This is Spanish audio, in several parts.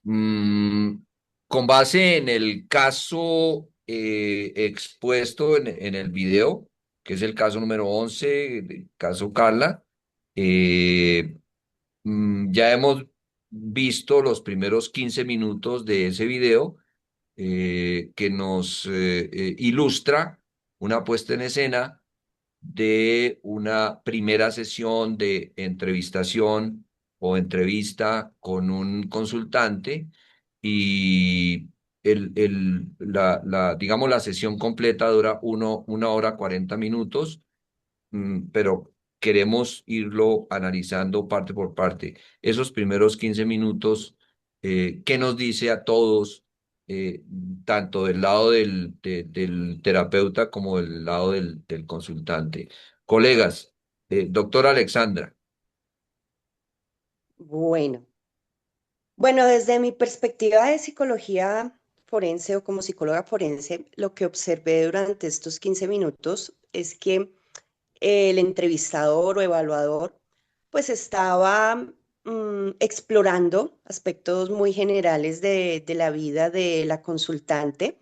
Mm, con base en el caso expuesto en el video, que es el caso número 11, el caso Carla, eh, ya hemos visto los primeros 15 minutos de ese video que nos ilustra una puesta en escena de una primera sesión de entrevistación o entrevista con un consultante y digamos, la sesión completa dura 1 hora 40 minutos, pero queremos irlo analizando parte por parte. Esos primeros 15 minutos, ¿qué nos dice a todos, eh, tanto del lado del terapeuta como del lado del consultante? Colegas, doctora Alexandra. Bueno, bueno, desde mi perspectiva de psicología forense o como psicóloga forense, lo que observé durante estos 15 minutos es que el entrevistador o evaluador pues estaba explorando aspectos muy generales de la vida de la consultante.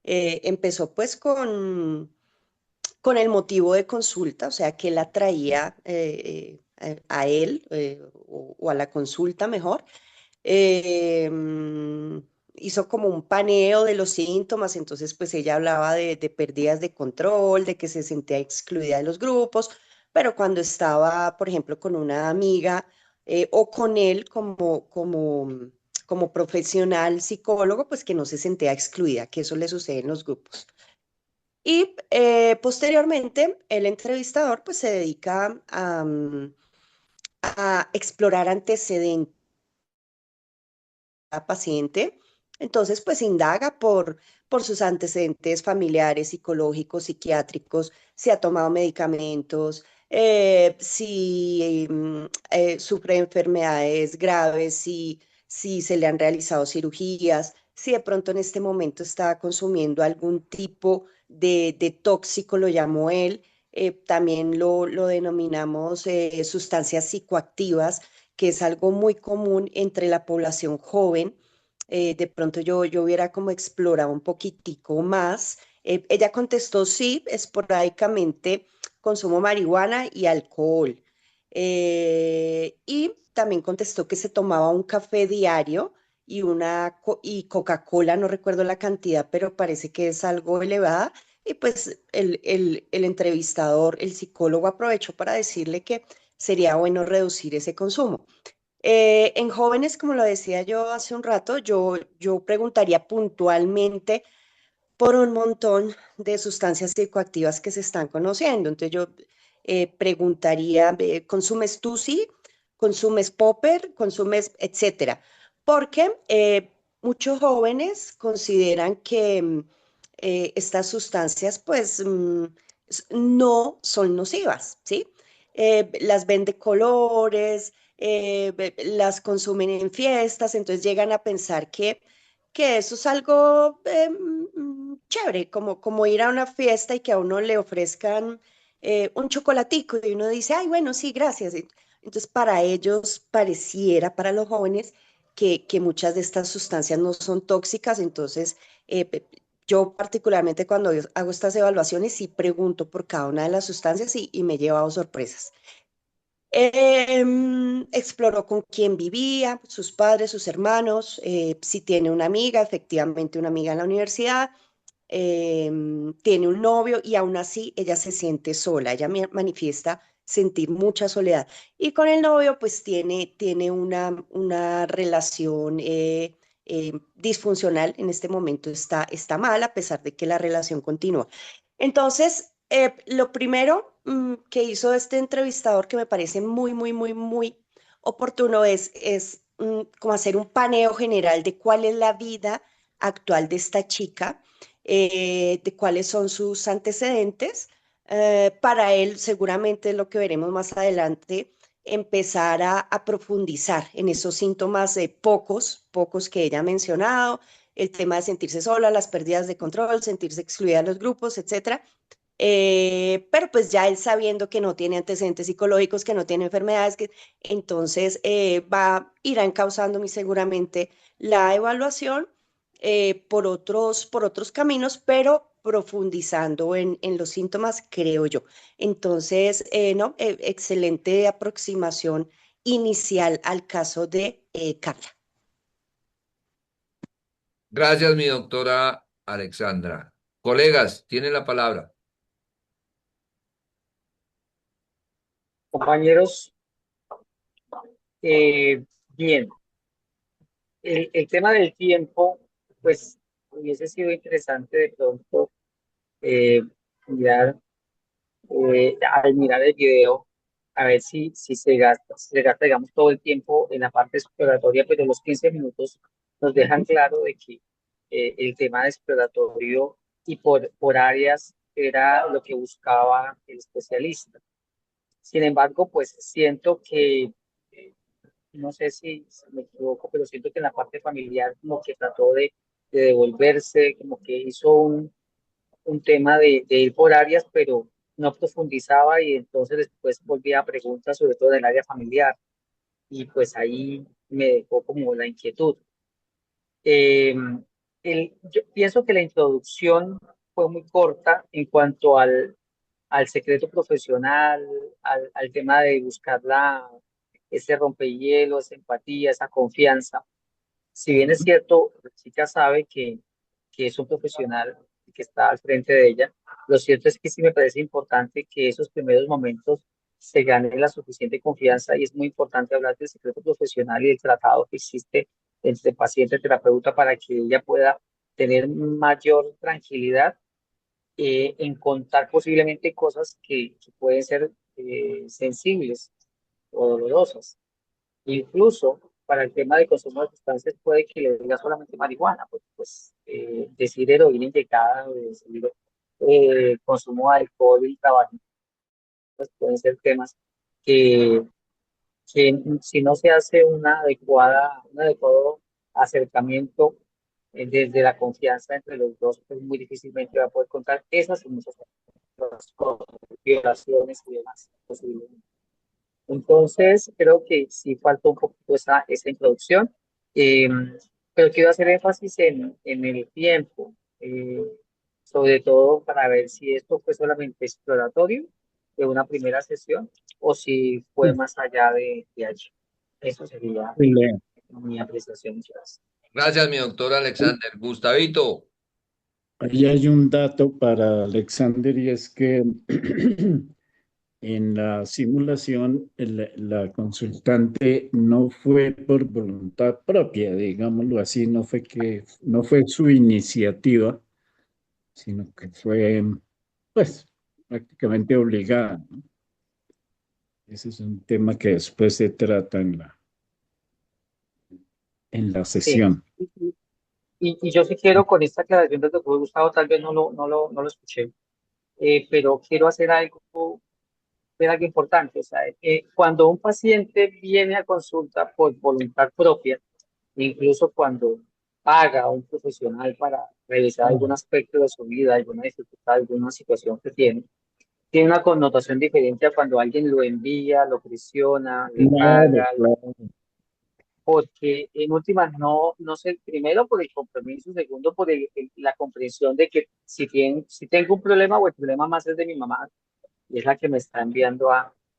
Empezó pues con el motivo de consulta, o sea, que la traía a él o a la consulta mejor. eh, mm, Hizo como un paneo de los síntomas, entonces pues ella hablaba de pérdidas de control, de que se sentía excluida de los grupos, pero cuando estaba, por ejemplo, con una amiga o con él como profesional psicólogo, pues que no se sentía excluida, que eso le sucede en los grupos. Y posteriormente, el entrevistador pues se dedica a explorar antecedentes a paciente. Entonces, pues indaga por sus antecedentes familiares, psicológicos, psiquiátricos, si ha tomado medicamentos, si sufre enfermedades graves, si se le han realizado cirugías, si de pronto en este momento está consumiendo algún tipo de tóxico, lo llamó él. También lo denominamos sustancias psicoactivas, que es algo muy común entre la población joven. De pronto yo hubiera como explorado un poquitico más. Ella contestó sí, esporádicamente consumo marihuana y alcohol. Y también contestó que se tomaba un café diario y Coca-Cola, no recuerdo la cantidad, pero parece que es algo elevada. Y pues el entrevistador, el psicólogo, aprovechó para decirle que sería bueno reducir ese consumo. En jóvenes, como lo decía yo hace un rato, yo preguntaría puntualmente por un montón de sustancias psicoactivas que se están conociendo. Entonces yo preguntaría, ¿consumes Tusi? ¿Consumes Popper? ¿Consumes etcétera? Porque muchos jóvenes consideran que estas sustancias pues no son nocivas, ¿sí? Las ven de colores, las consumen en fiestas, entonces llegan a pensar que eso es algo chévere, como ir a una fiesta y que a uno le ofrezcan un chocolatico y uno dice, ay, bueno, sí, gracias. Entonces, para ellos pareciera, para los jóvenes, que muchas de estas sustancias no son tóxicas. Entonces, yo particularmente cuando yo hago estas evaluaciones, sí pregunto por cada una de las sustancias y me he llevado sorpresas. Exploró con quién vivía, sus padres, sus hermanos, si tiene una amiga, efectivamente una amiga en la universidad, tiene un novio y aún así ella se siente sola, ella manifiesta sentir mucha soledad. Y con el novio pues tiene una relación disfuncional, en este momento está mal a pesar de que la relación continúa. Entonces, lo primero que hizo este entrevistador que me parece muy, muy, muy, muy oportuno es como hacer un paneo general de cuál es la vida actual de esta chica, de cuáles son sus antecedentes. Para él, seguramente lo que veremos más adelante, empezar a profundizar en esos síntomas de pocos que ella ha mencionado, el tema de sentirse sola, las pérdidas de control, sentirse excluida de los grupos, etcétera. pero pues ya él sabiendo que no tiene antecedentes psicológicos, que no tiene enfermedades, que entonces va a ir encauzando muy seguramente la evaluación por otros caminos, pero profundizando en los síntomas, creo yo. Entonces, no, excelente aproximación inicial al caso de Carla. Gracias, mi doctora Alexandra. Colegas, tienen la palabra. Compañeros, bien, el tema del tiempo, pues hubiese sido interesante de pronto eh, mirar, al mirar el video, a ver si se gasta, digamos, todo el tiempo en la parte exploratoria, pero los 15 minutos nos dejan claro de que el tema de exploratorio y por áreas era lo que buscaba el especialista. Sin embargo, pues siento que no sé si me equivoco, pero siento que en la parte familiar como que trató de devolverse, como que hizo un tema de ir por áreas, pero no profundizaba y entonces después volvía a preguntas, sobre todo en el área familiar, y pues ahí me dejó como la inquietud. Eh, yo pienso que la introducción fue muy corta en cuanto al secreto profesional, al tema de buscar ese rompehielo, esa empatía, esa confianza. Si bien es cierto, la chica sabe que es un profesional que está al frente de ella, lo cierto es que sí me parece importante que esos primeros momentos se gane la suficiente confianza y es muy importante hablar del secreto profesional y del tratado que existe entre paciente y terapeuta para que ella pueda tener mayor tranquilidad en contar posiblemente cosas que pueden ser sensibles o dolorosas. Incluso para el tema de consumo de sustancias puede que le diga solamente marihuana, porque pues decir heroína inyectada o decir consumo de alcohol y tabaco pues, pueden ser temas que, que si no se hace un adecuado acercamiento desde la confianza entre los dos, pues muy difícilmente va a poder contar esas y muchas otras cosas, violaciones y demás posiblemente. Entonces, creo que sí faltó un poquito esa introducción, eh, pero quiero hacer énfasis en el tiempo, sobre todo para ver si esto fue solamente exploratorio de una primera sesión o si fue más allá de allí. Eso sería Le- mi apreciación. Muchas gracias. Gracias, mi doctora Alexander. Gustavito, Ahí hay un dato para Alexander y es que en la simulación la consultante no fue por voluntad propia, digámoslo así, no fue su iniciativa, sino que fue pues prácticamente obligada, ¿no? Ese es un tema que después se trata en la Sí. sesión. Y yo sí quiero con esta aclaración del doctor Gustavo, tal vez no lo escuché, pero quiero hacer algo importante. O sea, cuando un paciente viene a consulta por voluntad propia, incluso cuando paga a un profesional para revisar algún aspecto de su vida, alguna dificultad, alguna situación que tiene una connotación diferente a cuando alguien lo envía, lo presiona, le Claro, paga, claro. porque en últimas no sé, primero por el compromiso, segundo por la comprensión de que si tengo un problema o el problema más es de mi mamá, y es la que me está enviando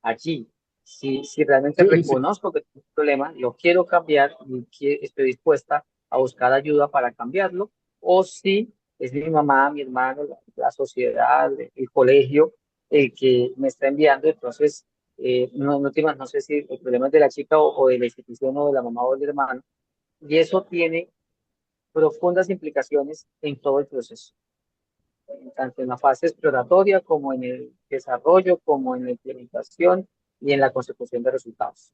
allí. Si realmente Sí, sí. reconozco que tengo un problema, lo quiero cambiar y estoy dispuesta a buscar ayuda para cambiarlo, o si es mi mamá, mi hermano, la sociedad, el colegio, el que me está enviando, entonces, no sé si el problema es de la chica o de la institución o de la mamá o del hermano, y eso tiene profundas implicaciones en todo el proceso tanto en la fase exploratoria como en el desarrollo, como en la implementación y en la consecución de resultados.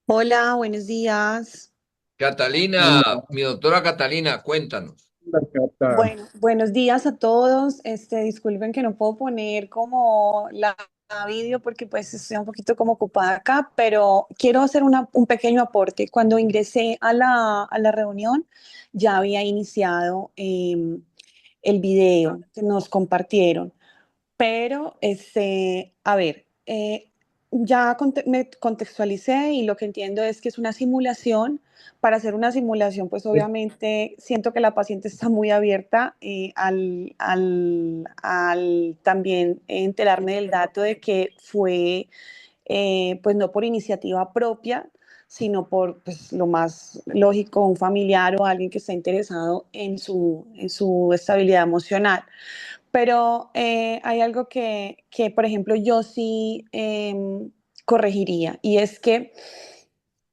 Hola, buenos días. Catalina, Hola, mi doctora Catalina, cuéntanos. Cata. Bueno, buenos días a todos. Disculpen que no puedo poner como la vídeo porque pues estoy un poquito como ocupada acá, pero quiero hacer un pequeño aporte. Cuando ingresé a la reunión ya había iniciado el video que nos compartieron. Pero, a ver, ya me contextualicé y lo que entiendo es que es una simulación. Para hacer una simulación, pues obviamente siento que la paciente está muy abierta al también enterarme del dato de que fue, pues no por iniciativa propia, sino por pues, lo más lógico, un familiar o alguien que está interesado en su estabilidad emocional. Pero hay algo por ejemplo, yo sí corregiría, y es que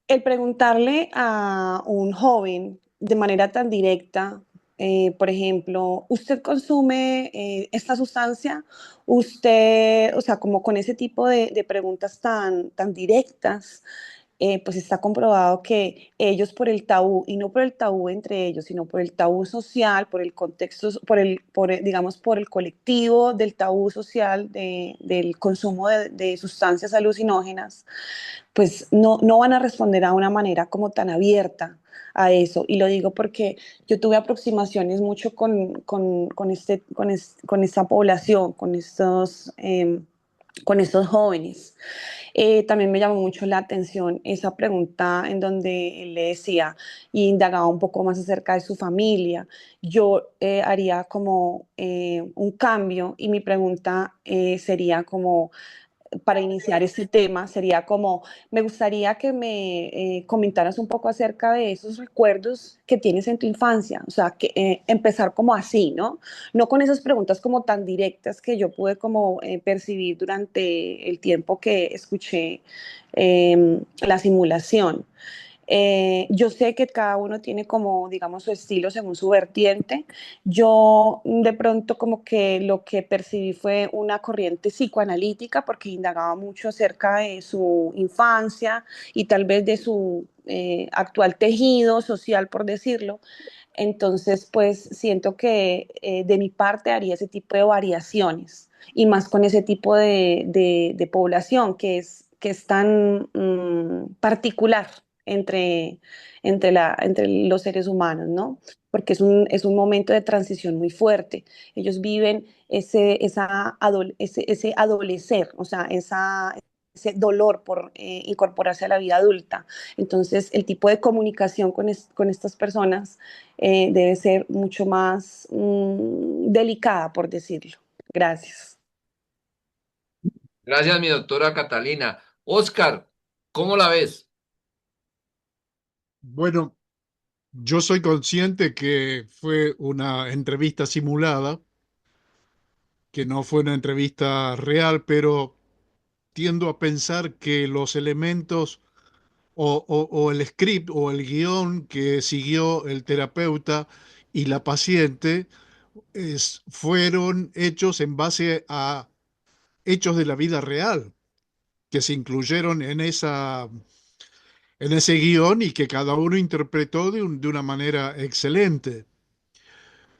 el preguntarle a un joven de manera tan directa, por ejemplo, ¿usted consume esta sustancia? Usted, o sea, como con ese tipo de preguntas tan directas, pues está comprobado que ellos por el tabú, y no por el tabú entre ellos, sino por el tabú social, por el contexto, digamos, por el colectivo del tabú social del consumo de sustancias alucinógenas, pues no van a responder a una manera como tan abierta a eso. Y lo digo porque yo tuve aproximaciones mucho con esta población, con estos jóvenes. También me llamó mucho la atención esa pregunta en donde él le decía y indagaba un poco más acerca de su familia. Yo haría como un cambio y mi pregunta sería como, para iniciar este tema, sería como, me gustaría que me comentaras un poco acerca de esos recuerdos que tienes en tu infancia, o sea, que empezar como así, ¿no? No con esas preguntas como tan directas que yo pude como percibir durante el tiempo que escuché la simulación. Yo sé que cada uno tiene como, digamos, su estilo según su vertiente. Yo de pronto como que lo que percibí fue una corriente psicoanalítica porque indagaba mucho acerca de su infancia y tal vez de su actual tejido social, por decirlo. Entonces, pues siento que de mi parte haría ese tipo de variaciones y más con ese tipo de población que es tan particular entre, entre los seres humanos, ¿no? Porque es un momento de transición muy fuerte. Ellos viven ese adolecer, o sea, ese dolor por incorporarse a la vida adulta. Entonces, el tipo de comunicación con estas personas debe ser mucho más delicada, por decirlo. Gracias. Gracias, mi doctora Catalina. Oscar, ¿cómo la ves? Bueno, yo soy consciente que fue una entrevista simulada, que no fue una entrevista real, pero tiendo a pensar que los elementos o el script o el guión que siguió el terapeuta y la paciente fueron hechos en base a hechos de la vida real que se incluyeron en ese guión y que cada uno interpretó de una manera excelente.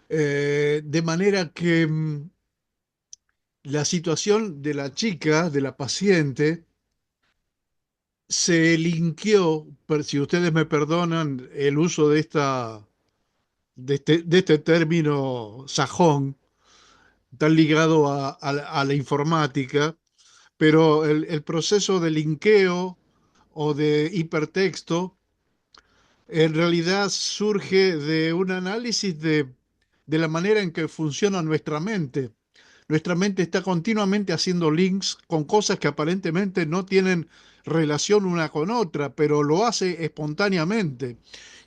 De manera que la situación de la chica, de la paciente, se linkeó, si ustedes me perdonan el uso de este término sajón, tan ligado a la informática, pero el proceso de linkeo o de hipertexto en realidad surge de un análisis de la manera en que funciona nuestra mente. Nuestra mente está continuamente haciendo links con cosas que aparentemente no tienen relación una con otra, pero lo hace espontáneamente.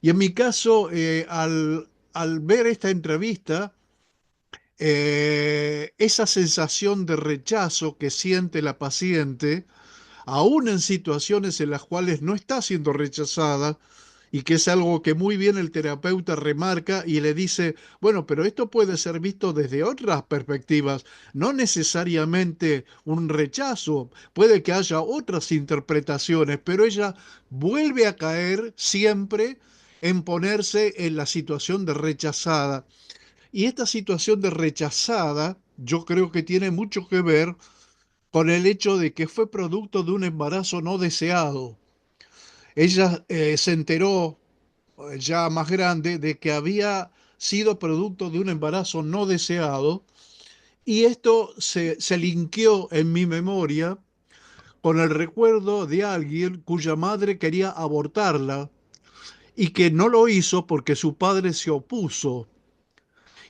Y en mi caso, al ver esta entrevista, esa sensación de rechazo que siente la paciente, aún en situaciones en las cuales no está siendo rechazada, y que es algo que muy bien el terapeuta remarca y le dice, bueno, pero esto puede ser visto desde otras perspectivas, no necesariamente un rechazo, puede que haya otras interpretaciones, pero ella vuelve a caer siempre en ponerse en la situación de rechazada. Y esta situación de rechazada yo creo que tiene mucho que ver con el hecho de que fue producto de un embarazo no deseado. Ella se enteró ya más grande de que había sido producto de un embarazo no deseado Y esto se linkeó en mi memoria con el recuerdo de alguien cuya madre quería abortarla y que no lo hizo porque su padre se opuso.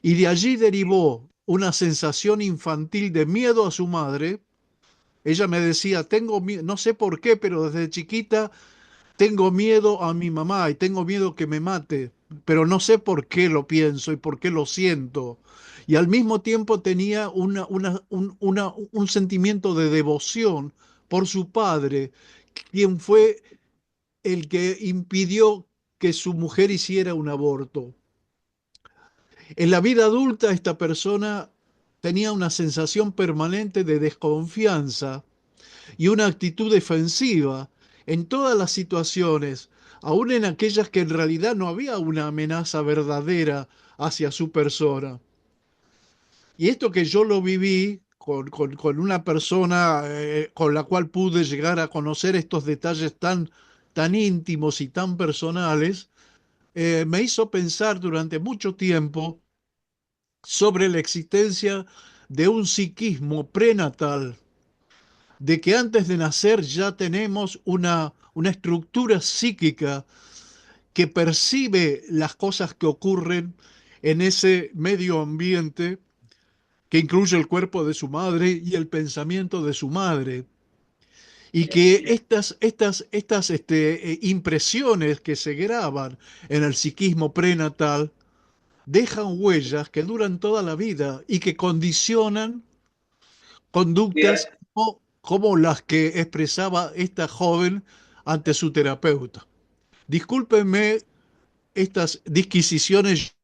Y de allí derivó una sensación infantil de miedo a su madre. Ella me decía, tengo miedo, no sé por qué, pero desde chiquita tengo miedo a mi mamá y tengo miedo que me mate, pero no sé por qué lo pienso y por qué lo siento. Y al mismo tiempo tenía un sentimiento de devoción por su padre, quien fue el que impidió que su mujer hiciera un aborto. En la vida adulta, esta persona tenía una sensación permanente de desconfianza y una actitud defensiva en todas las situaciones, aun en aquellas que en realidad no había una amenaza verdadera hacia su persona. Y esto que yo lo viví con una persona con la cual pude llegar a conocer estos detalles tan íntimos y tan personales, me hizo pensar durante mucho tiempo sobre la existencia de un psiquismo prenatal, de que antes de nacer ya tenemos una estructura psíquica que percibe las cosas que ocurren en ese medio ambiente que incluye el cuerpo de su madre y el pensamiento de su madre. Y que estas impresiones que se graban en el psiquismo prenatal dejan huellas que duran toda la vida y que condicionan conductas como las que expresaba esta joven ante su terapeuta. Discúlpenme estas disquisiciones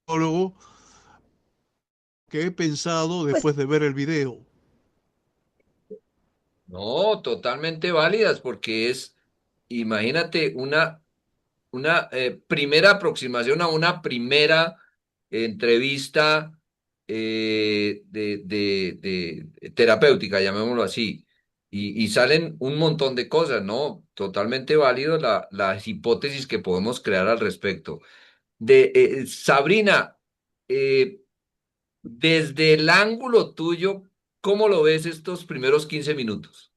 psicólogo que he pensado Pues después de ver el video. No, totalmente válidas porque es, imagínate, una primera aproximación a una primera entrevista de terapéutica, llamémoslo así, y salen un montón de cosas, ¿no? Totalmente válido las hipótesis que podemos crear al respecto. Sabrina, eh, desde el ángulo tuyo, ¿cómo lo ves estos primeros 15 minutos?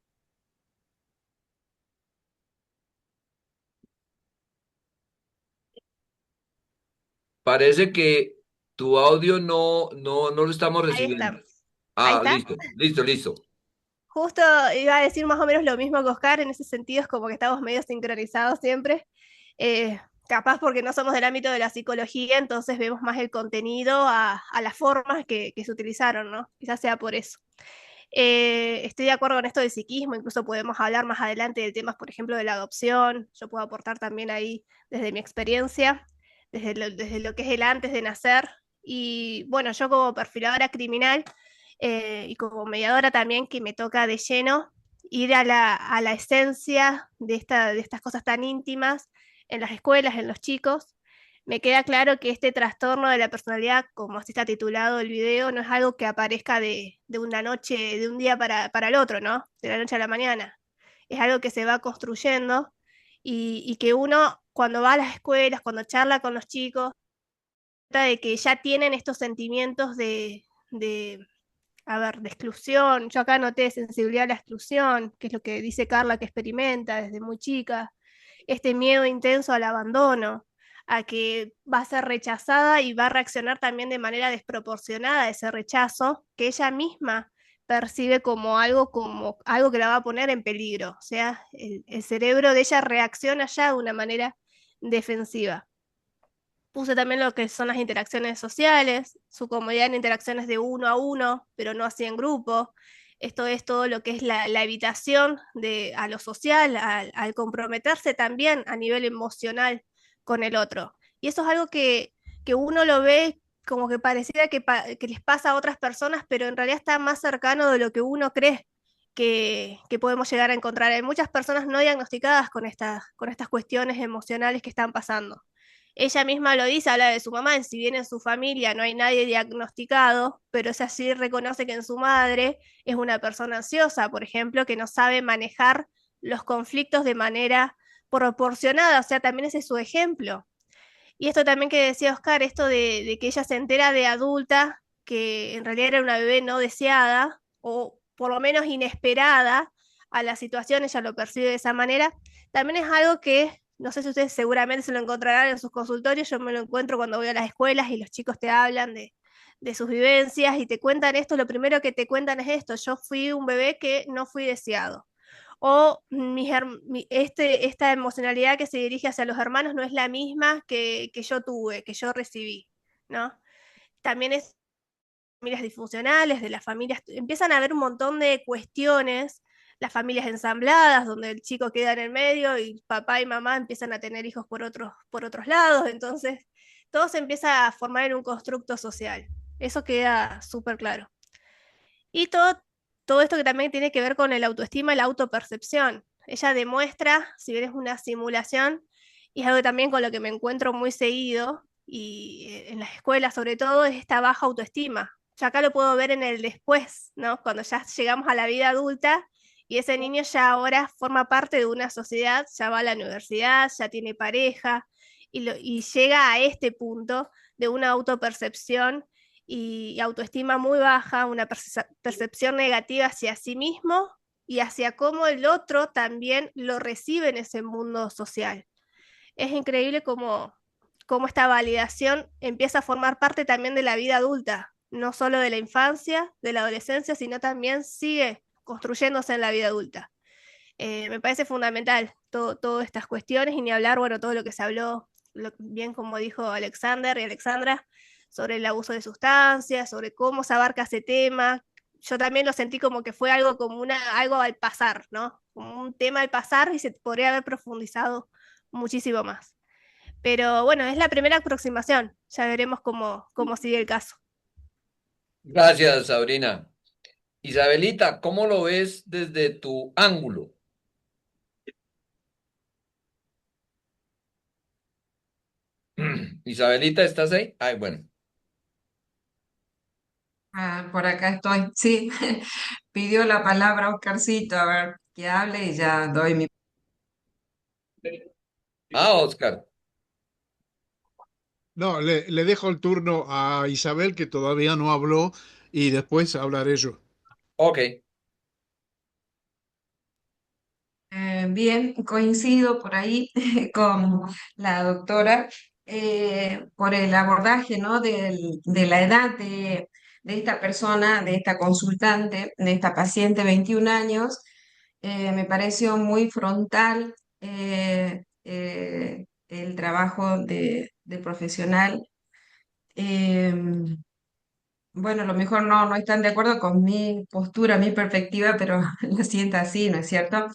Parece que tu audio no lo estamos Ahí está, recibiendo. ahí Ah, está. listo, listo, listo. Justo iba a decir más o menos lo mismo que Oscar, en ese sentido es como que estamos medio sincronizados siempre. Capaz porque no somos del ámbito de la psicología, entonces vemos más el contenido a las formas que se utilizaron, ¿no? Quizás sea por eso. Estoy de acuerdo con esto del psiquismo, incluso podemos hablar más adelante de temas, por ejemplo, de la adopción. Yo puedo aportar también ahí desde mi experiencia, desde lo que es el antes de nacer. Y bueno, yo como perfiladora criminal y como mediadora también, que me toca de lleno ir a la esencia de estas cosas tan íntimas en las escuelas, en los chicos. Me queda claro que este trastorno de la personalidad, como así está titulado el video, no es algo que aparezca de una noche, de un día para el otro, ¿no? De la noche a la mañana. Es algo que se va construyendo y que uno, cuando va a las escuelas, cuando charla con los chicos, trata de que ya tienen estos sentimientos a ver, de exclusión. Yo acá noté sensibilidad a la exclusión, que es lo que dice Carla que experimenta desde muy chica. Este miedo intenso al abandono, a que va a ser rechazada y va a reaccionar también de manera desproporcionada a ese rechazo que ella misma percibe como algo que la va a poner en peligro. O sea, el cerebro de ella reacciona ya de una manera defensiva. Puse también lo que son las interacciones sociales, su comodidad en interacciones de uno a uno, pero no así en grupo. Esto es todo lo que es la evitación a lo social, al comprometerse también a nivel emocional con el otro. Y eso es algo que uno lo ve como que pareciera que les pasa a otras personas, pero en realidad está más cercano de lo que uno cree que podemos llegar a encontrar. Hay muchas personas no diagnosticadas con estas cuestiones emocionales que están pasando. Ella misma lo dice, habla de su mamá, si bien en su familia no hay nadie diagnosticado, pero ella sí reconoce que en su madre es una persona ansiosa, por ejemplo, que no sabe manejar los conflictos de manera proporcionada, o sea, también ese es su ejemplo. Y esto también que decía Oscar, esto de que ella se entera de adulta que en realidad era una bebé no deseada o por lo menos inesperada a la situación, ella lo percibe de esa manera. También es algo que, no sé si ustedes seguramente se lo encontrarán en sus consultorios, yo me lo encuentro cuando voy a las escuelas y los chicos te hablan de sus vivencias y te cuentan esto, lo primero que te cuentan es esto: yo fui un bebé que no fui deseado. O esta emocionalidad que se dirige hacia los hermanos no es la misma que yo tuve, que yo recibí, ¿no? También es familias disfuncionales, de las familias, empiezan a haber un montón de cuestiones, las familias ensambladas, donde el chico queda en el medio y papá y mamá empiezan a tener hijos por otros lados, entonces todo se empieza a formar en un constructo social. Eso queda súper claro. Y todo esto que también tiene que ver con el autoestima y la autopercepción. Ella demuestra, si bien es una simulación, y es algo también con lo que me encuentro muy seguido, y en las escuelas sobre todo, es esta baja autoestima. Ya acá lo puedo ver en el después, ¿no? Cuando ya llegamos a la vida adulta y ese niño ya ahora forma parte de una sociedad, ya va a la universidad, ya tiene pareja, y llega a este punto de una autopercepción y autoestima muy baja, una percepción negativa hacia sí mismo y hacia cómo el otro también lo recibe en ese mundo social. Es increíble cómo esta validación empieza a formar parte también de la vida adulta, no solo de la infancia, de la adolescencia, sino también sigue construyéndose en la vida adulta. Me parece fundamental todas estas cuestiones y ni hablar, bueno, todo lo que se habló, bien como dijo Alexander y Alexandra, sobre el abuso de sustancias, sobre cómo se abarca ese tema. Yo también lo sentí como que fue algo como algo al pasar, ¿no? Como un tema al pasar y se podría haber profundizado muchísimo más. Pero bueno, es la primera aproximación, ya veremos cómo sigue el caso. Gracias, Sabrina. Isabelita, ¿cómo lo ves desde tu ángulo? Isabelita, ¿estás ahí? Ay, bueno. Ah, por acá estoy. Sí, pidió la palabra Oscarcito, a ver, que hable y ya doy mi... Ah, Oscar. No, le dejo el turno a Isabel, que todavía no habló, y después hablaré yo. Ok. Bien, coincido por ahí con la doctora por el abordaje, ¿no? De la edad de esta persona, de esta consultante, de esta paciente, 21 años. Me pareció muy frontal el trabajo de profesional. Em, bueno, a lo mejor no están de acuerdo con mi postura, mi perspectiva, pero lo siento así, ¿no es cierto?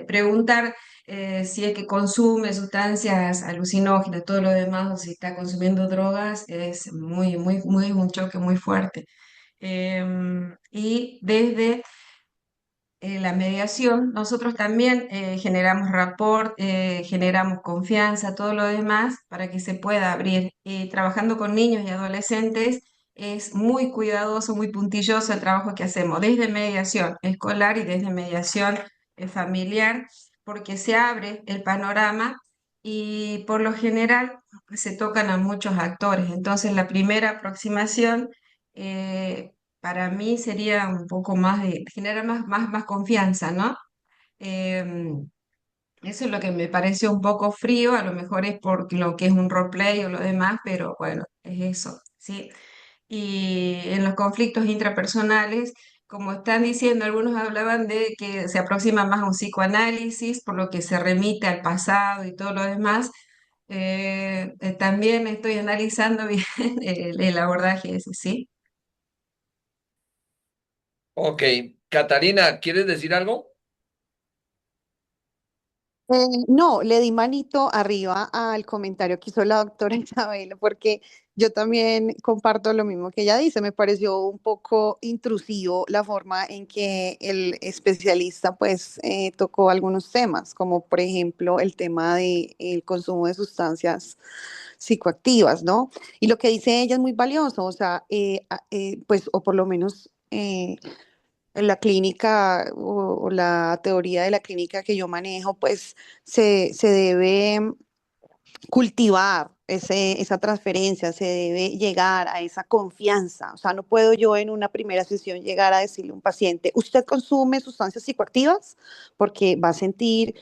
Preguntar si es que consume sustancias alucinógenas, todo lo demás, o si está consumiendo drogas, es muy un choque muy fuerte. Y desde la mediación, nosotros también generamos rapport, generamos confianza, todo lo demás para que se pueda abrir. Trabajando con niños y adolescentes es muy cuidadoso, muy puntilloso el trabajo que hacemos, desde mediación escolar y desde mediación familiar, porque se abre el panorama y por lo general se tocan a muchos actores. Entonces, la primera aproximación... para mí sería un poco más de generar más confianza, ¿no? Em, Eso es lo que me pareció un poco frío, a lo mejor es por lo que es un roleplay o lo demás, pero bueno, es eso, ¿sí? Y en los conflictos intrapersonales, como están diciendo, algunos hablaban de que se aproxima más a un psicoanálisis, por lo que se remite al pasado y todo lo demás. También estoy analizando bien el abordaje ese, ¿sí? Ok. Catalina, ¿quieres decir algo? No, le di manito arriba al comentario que hizo la doctora Isabel, porque yo también comparto lo mismo que ella dice. Me pareció un poco intrusivo la forma en que el especialista pues tocó algunos temas, como por ejemplo el tema del consumo de sustancias psicoactivas, ¿no? Y lo que dice ella es muy valioso, o sea, pues, o por lo menos la clínica o la teoría de la clínica que yo manejo, pues se debe cultivar esa transferencia, se debe llegar a esa confianza. O sea, no puedo yo en una primera sesión llegar a decirle a un paciente, usted consume sustancias psicoactivas porque va a sentir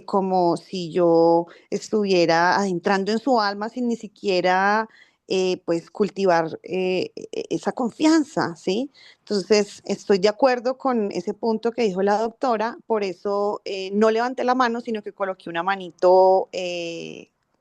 como si yo estuviera adentrando en su alma sin ni siquiera pues cultivar esa confianza, ¿sí? Entonces, estoy de acuerdo con ese punto que dijo la doctora, por eso no levanté la mano, sino que coloqué una manito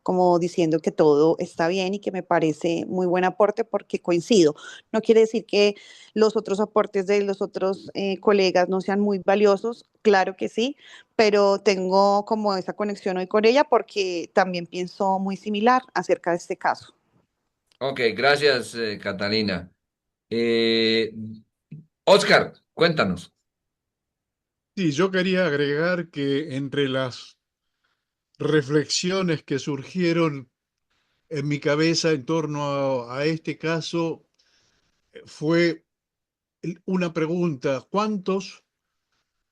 como diciendo que todo está bien y que me parece muy buen aporte porque coincido. No quiere decir que los otros aportes de los otros colegas no sean muy valiosos, claro que sí, pero tengo como esa conexión hoy con ella porque también pienso muy similar acerca de este caso. Ok, gracias, Catalina. Eh, Oscar, cuéntanos. Sí, yo quería agregar que entre las reflexiones que surgieron en mi cabeza en torno a este caso fue una pregunta: ¿cuántos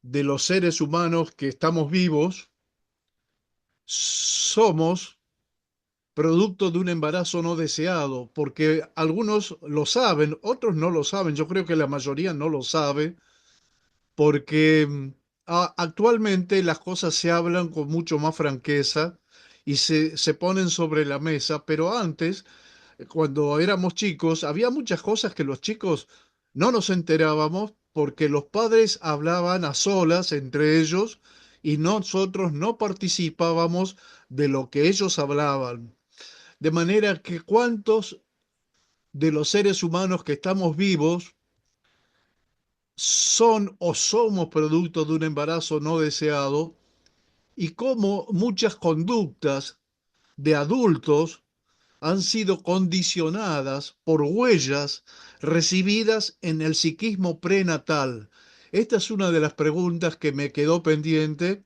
de los seres humanos que estamos vivos somos producto de un embarazo no deseado? Porque algunos lo saben, otros no lo saben. Yo creo que la mayoría no lo sabe porque actualmente las cosas se hablan con mucho más franqueza y se ponen sobre la mesa, pero antes, cuando éramos chicos, había muchas cosas que los chicos no nos enterábamos porque los padres hablaban a solas entre ellos y nosotros no participábamos de lo que ellos hablaban. De manera que cuántos de los seres humanos que estamos vivos son o somos producto de un embarazo no deseado, y cómo muchas conductas de adultos han sido condicionadas por huellas recibidas en el psiquismo prenatal. Esta es una de las preguntas que me quedó pendiente,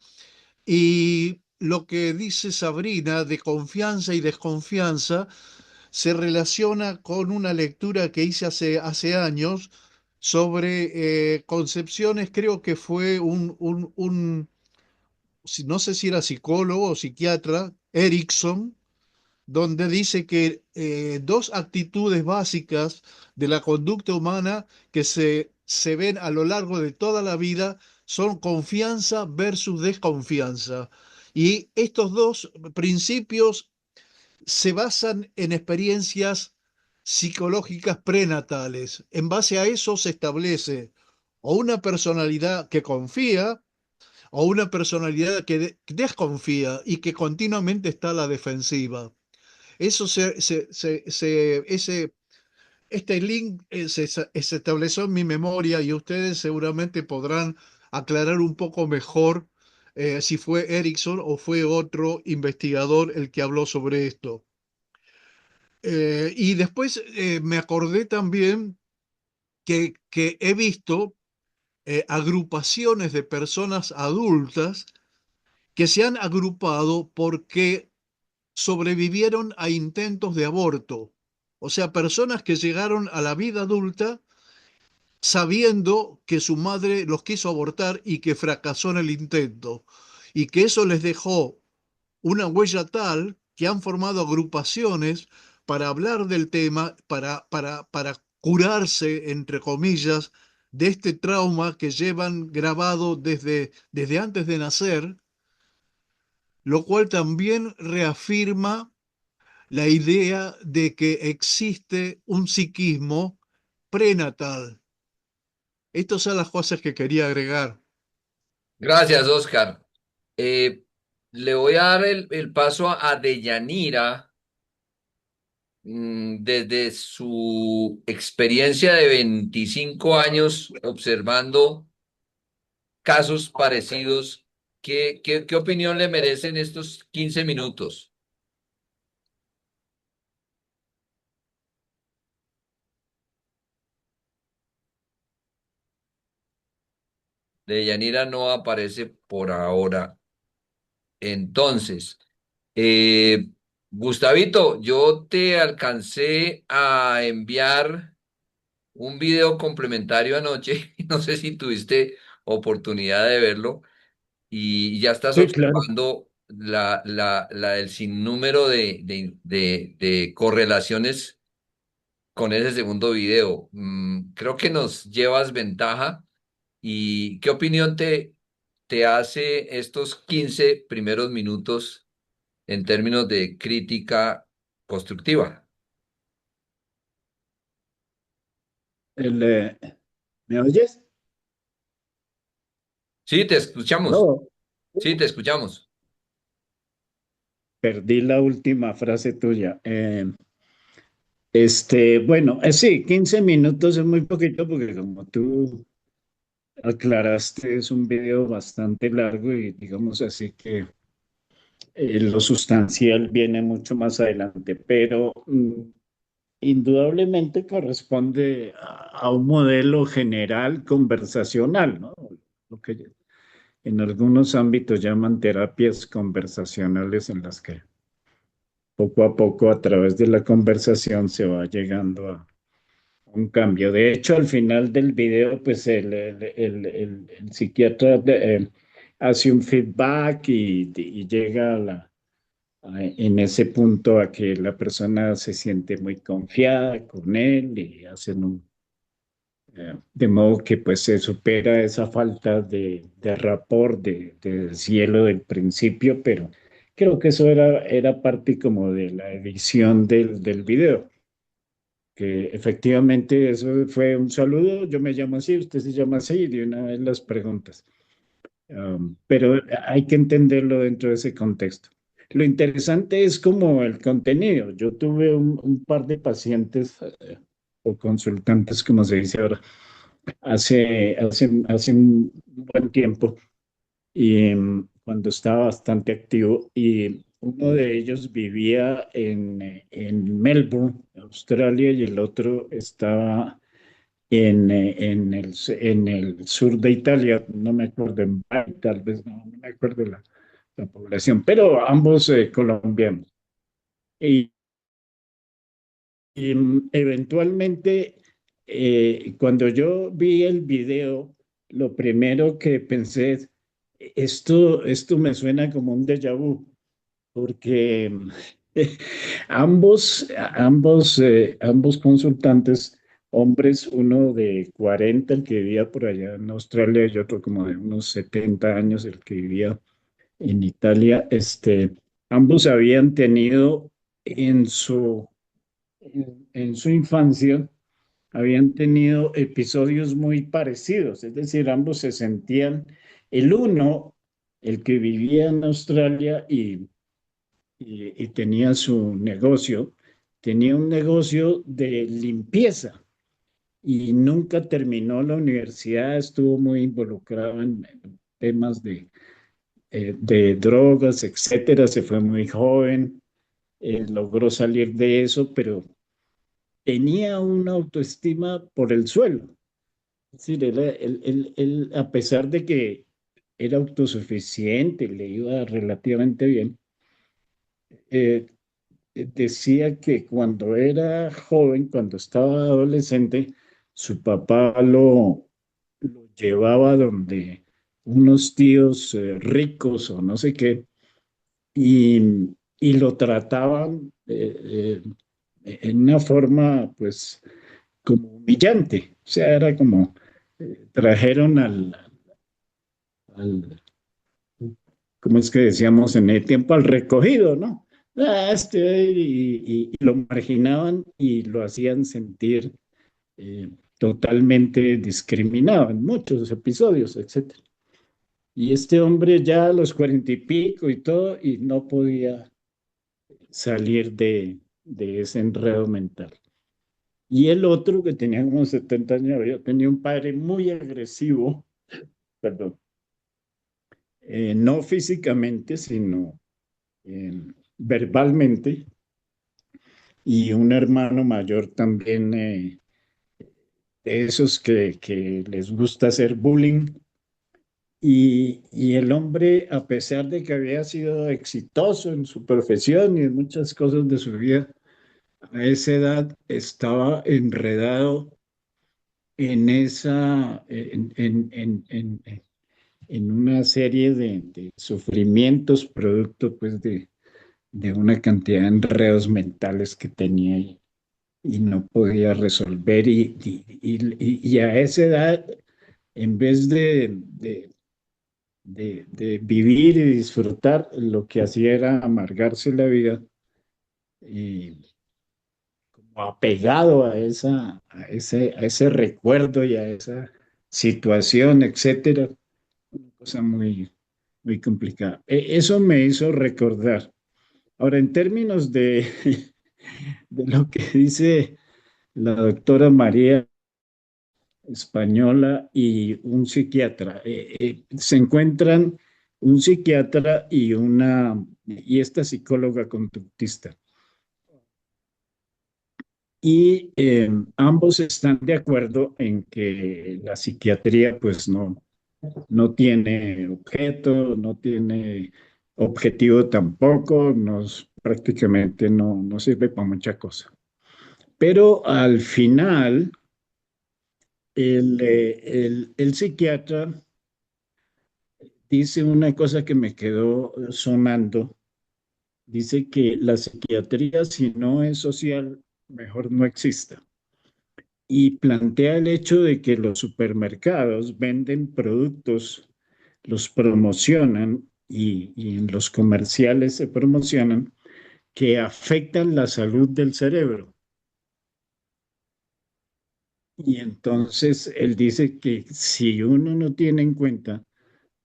y lo que dice Sabrina de confianza y desconfianza se relaciona con una lectura que hice hace años sobre concepciones. Creo que fue no sé si era psicólogo o psiquiatra, Erickson, donde dice que dos actitudes básicas de la conducta humana que se ven a lo largo de toda la vida son confianza versus desconfianza. Y estos dos principios se basan en experiencias psicológicas prenatales. En base a eso se establece o una personalidad que confía o una personalidad que desconfía y que continuamente está a la defensiva. Eso este link se estableció en mi memoria, y ustedes seguramente podrán aclarar un poco mejor si fue Erickson o fue otro investigador el que habló sobre esto. Y después me acordé también que he visto agrupaciones de personas adultas que se han agrupado porque sobrevivieron a intentos de aborto. O sea, personas que llegaron a la vida adulta sabiendo que su madre los quiso abortar y que fracasó en el intento, y que eso les dejó una huella tal que han formado agrupaciones para hablar del tema, para curarse, entre comillas, de este trauma que llevan grabado desde antes de nacer, lo cual también reafirma la idea de que existe un psiquismo prenatal. Estas son las cosas que quería agregar. Gracias, Oscar. Eh, Le voy a dar el paso a Deyanira, desde su experiencia de 25 años observando casos parecidos. ¿Qué opinión le merecen estos 15 minutos? Deyanira no aparece por ahora. Entonces, eh, Gustavito, yo te alcancé a enviar un video complementario anoche. No sé si tuviste oportunidad de verlo, y ya estás Sí, claro. observando la del sinnúmero de correlaciones con ese segundo video. Creo que nos llevas ventaja. ¿Y qué opinión te hace estos 15 primeros minutos en términos de crítica constructiva? El, ¿Me oyes? Sí, te escuchamos. No, Sí, te escuchamos. perdí la última frase tuya. Bueno, sí, 15 minutos es muy poquito porque como tú aclaraste, es un video bastante largo y digamos así que lo sustancial viene mucho más adelante, pero indudablemente corresponde a un modelo general conversacional, ¿no? Lo que en algunos ámbitos llaman terapias conversacionales en las que poco a poco a través de la conversación se va llegando a un cambio. De hecho, al final del video, pues el psiquiatra hace un feedback y llega en ese punto a que la persona se siente muy confiada con él y hacen de modo que pues se supera esa falta de rapport, de cielo del principio, pero creo que eso era parte como de la edición del video, que efectivamente eso fue un saludo, yo me llamo así, usted se llama así, y de una vez las preguntas. Pero hay que entenderlo dentro de ese contexto. Lo interesante es como el contenido. Yo tuve un par de pacientes o consultantes, como se dice ahora, hace un buen tiempo, y cuando estaba bastante activo, y uno de ellos vivía en Melbourne, Australia, y el otro estaba en el sur de Italia, no me acuerdo, en Bari, tal vez, no me acuerdo la población, pero ambos colombianos. Y, eventualmente, cuando yo vi el video, lo primero que pensé es, esto me suena como un déjà vu, porque ambos consultantes, hombres, uno de 40, el que vivía por allá en Australia, y otro como de unos 70 años, el que vivía en Italia, ambos habían tenido en en su infancia, habían tenido episodios muy parecidos, es decir, ambos se sentían, el uno, el que vivía en Australia y tenía su negocio, tenía un negocio de limpieza y nunca terminó la universidad, estuvo muy involucrado en temas de drogas, etcétera, se fue muy joven, logró salir de eso, pero tenía una autoestima por el suelo. Es decir, él, a pesar de que era autosuficiente, le iba relativamente bien, eh, decía que cuando era joven, cuando estaba adolescente, su papá lo llevaba donde unos tíos ricos o no sé qué, y lo trataban en una forma, pues, como humillante. O sea, era como, trajeron al, ¿cómo es que decíamos en el tiempo? Al recogido, ¿no? Y lo marginaban y lo hacían sentir totalmente discriminado en muchos episodios, etcétera. Y este hombre ya a los 40 y pico y todo, y no podía salir de ese enredo mental. Y el otro, que tenía como 70 años, había tenido un padre muy agresivo, perdón, no físicamente, sino verbalmente, y un hermano mayor también, de esos que les gusta hacer bullying. Y el hombre, a pesar de que había sido exitoso en su profesión y en muchas cosas de su vida, a esa edad estaba enredado en en una serie de sufrimientos producto pues de una cantidad de enredos mentales que tenía y no podía resolver y a esa edad, en vez de vivir y disfrutar, lo que hacía era amargarse la vida y como apegado a ese recuerdo y a esa situación, etcétera. Una cosa muy complicada. Eso me hizo recordar. Ahora, en términos de lo que dice la doctora María Española y un psiquiatra, se encuentran un psiquiatra y esta psicóloga conductista. Y ambos están de acuerdo en que la psiquiatría pues no tiene objeto, no tiene objetivo tampoco, prácticamente no sirve para mucha cosa. Pero al final, el psiquiatra dice una cosa que me quedó sonando. Dice que la psiquiatría, si no es social, mejor no exista. Y plantea el hecho de que los supermercados venden productos, los promocionan y en los comerciales se promocionan que afectan la salud del cerebro. Y entonces él dice que si uno no tiene en cuenta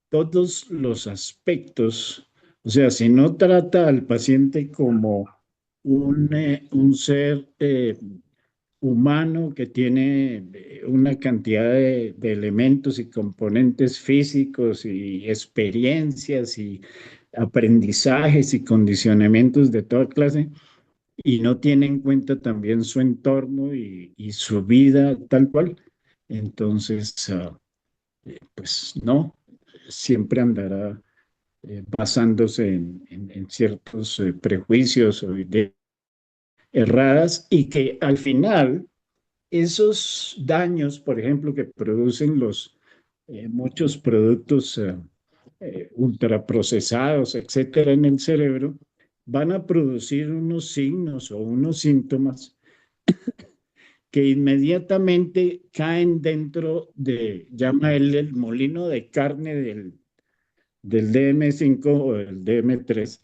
todos los aspectos, o sea, si no trata al paciente como un ser humano que tiene una cantidad de elementos y componentes físicos y experiencias y aprendizajes y condicionamientos de toda clase, y no tiene en cuenta también su entorno y su vida tal cual, entonces, pues no, siempre andará basándose en ciertos prejuicios o ideas erradas y que al final esos daños, por ejemplo, que producen muchos productos ultraprocesados, etcétera, en el cerebro, van a producir unos signos o unos síntomas que inmediatamente caen dentro llama él el molino de carne del DM5 o del DM3,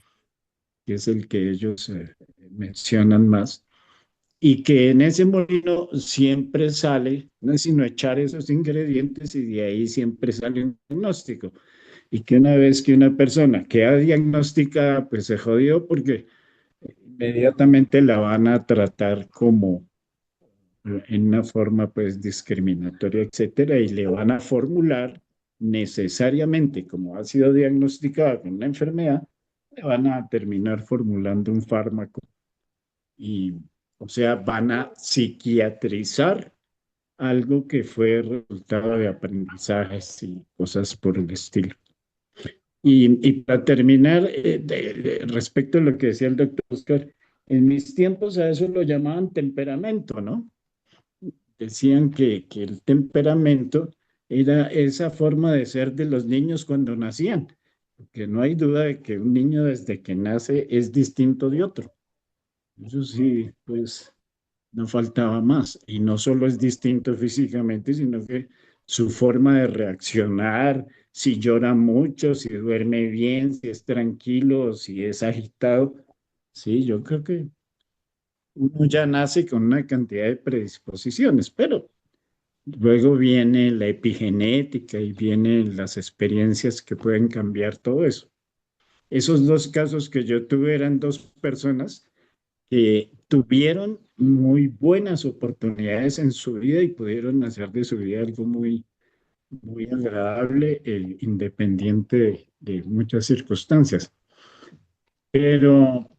que es el que ellos mencionan más, y que en ese molino siempre sale, no es sino echar esos ingredientes y de ahí siempre sale un diagnóstico. Y que una vez que una persona queda diagnosticada, pues se jodió porque inmediatamente la van a tratar como en una forma pues discriminatoria, etcétera, y le van a formular necesariamente, como ha sido diagnosticada con una enfermedad, le van a terminar formulando un fármaco y, o sea, van a psiquiatrizar algo que fue resultado de aprendizajes y cosas por el estilo. Y para terminar, respecto a lo que decía el doctor Oscar, en mis tiempos a eso lo llamaban temperamento, ¿no? Decían que el temperamento era esa forma de ser de los niños cuando nacían, porque no hay duda de que un niño desde que nace es distinto de otro. Eso sí, pues no faltaba más. Y no solo es distinto físicamente, sino que su forma de reaccionar, si llora mucho, si duerme bien, si es tranquilo, si es agitado. Sí, yo creo que uno ya nace con una cantidad de predisposiciones, pero luego viene la epigenética y vienen las experiencias que pueden cambiar todo eso. Esos dos casos que yo tuve eran dos personas que tuvieron muy buenas oportunidades en su vida y pudieron hacer de su vida algo muy agradable, independiente de muchas circunstancias. Pero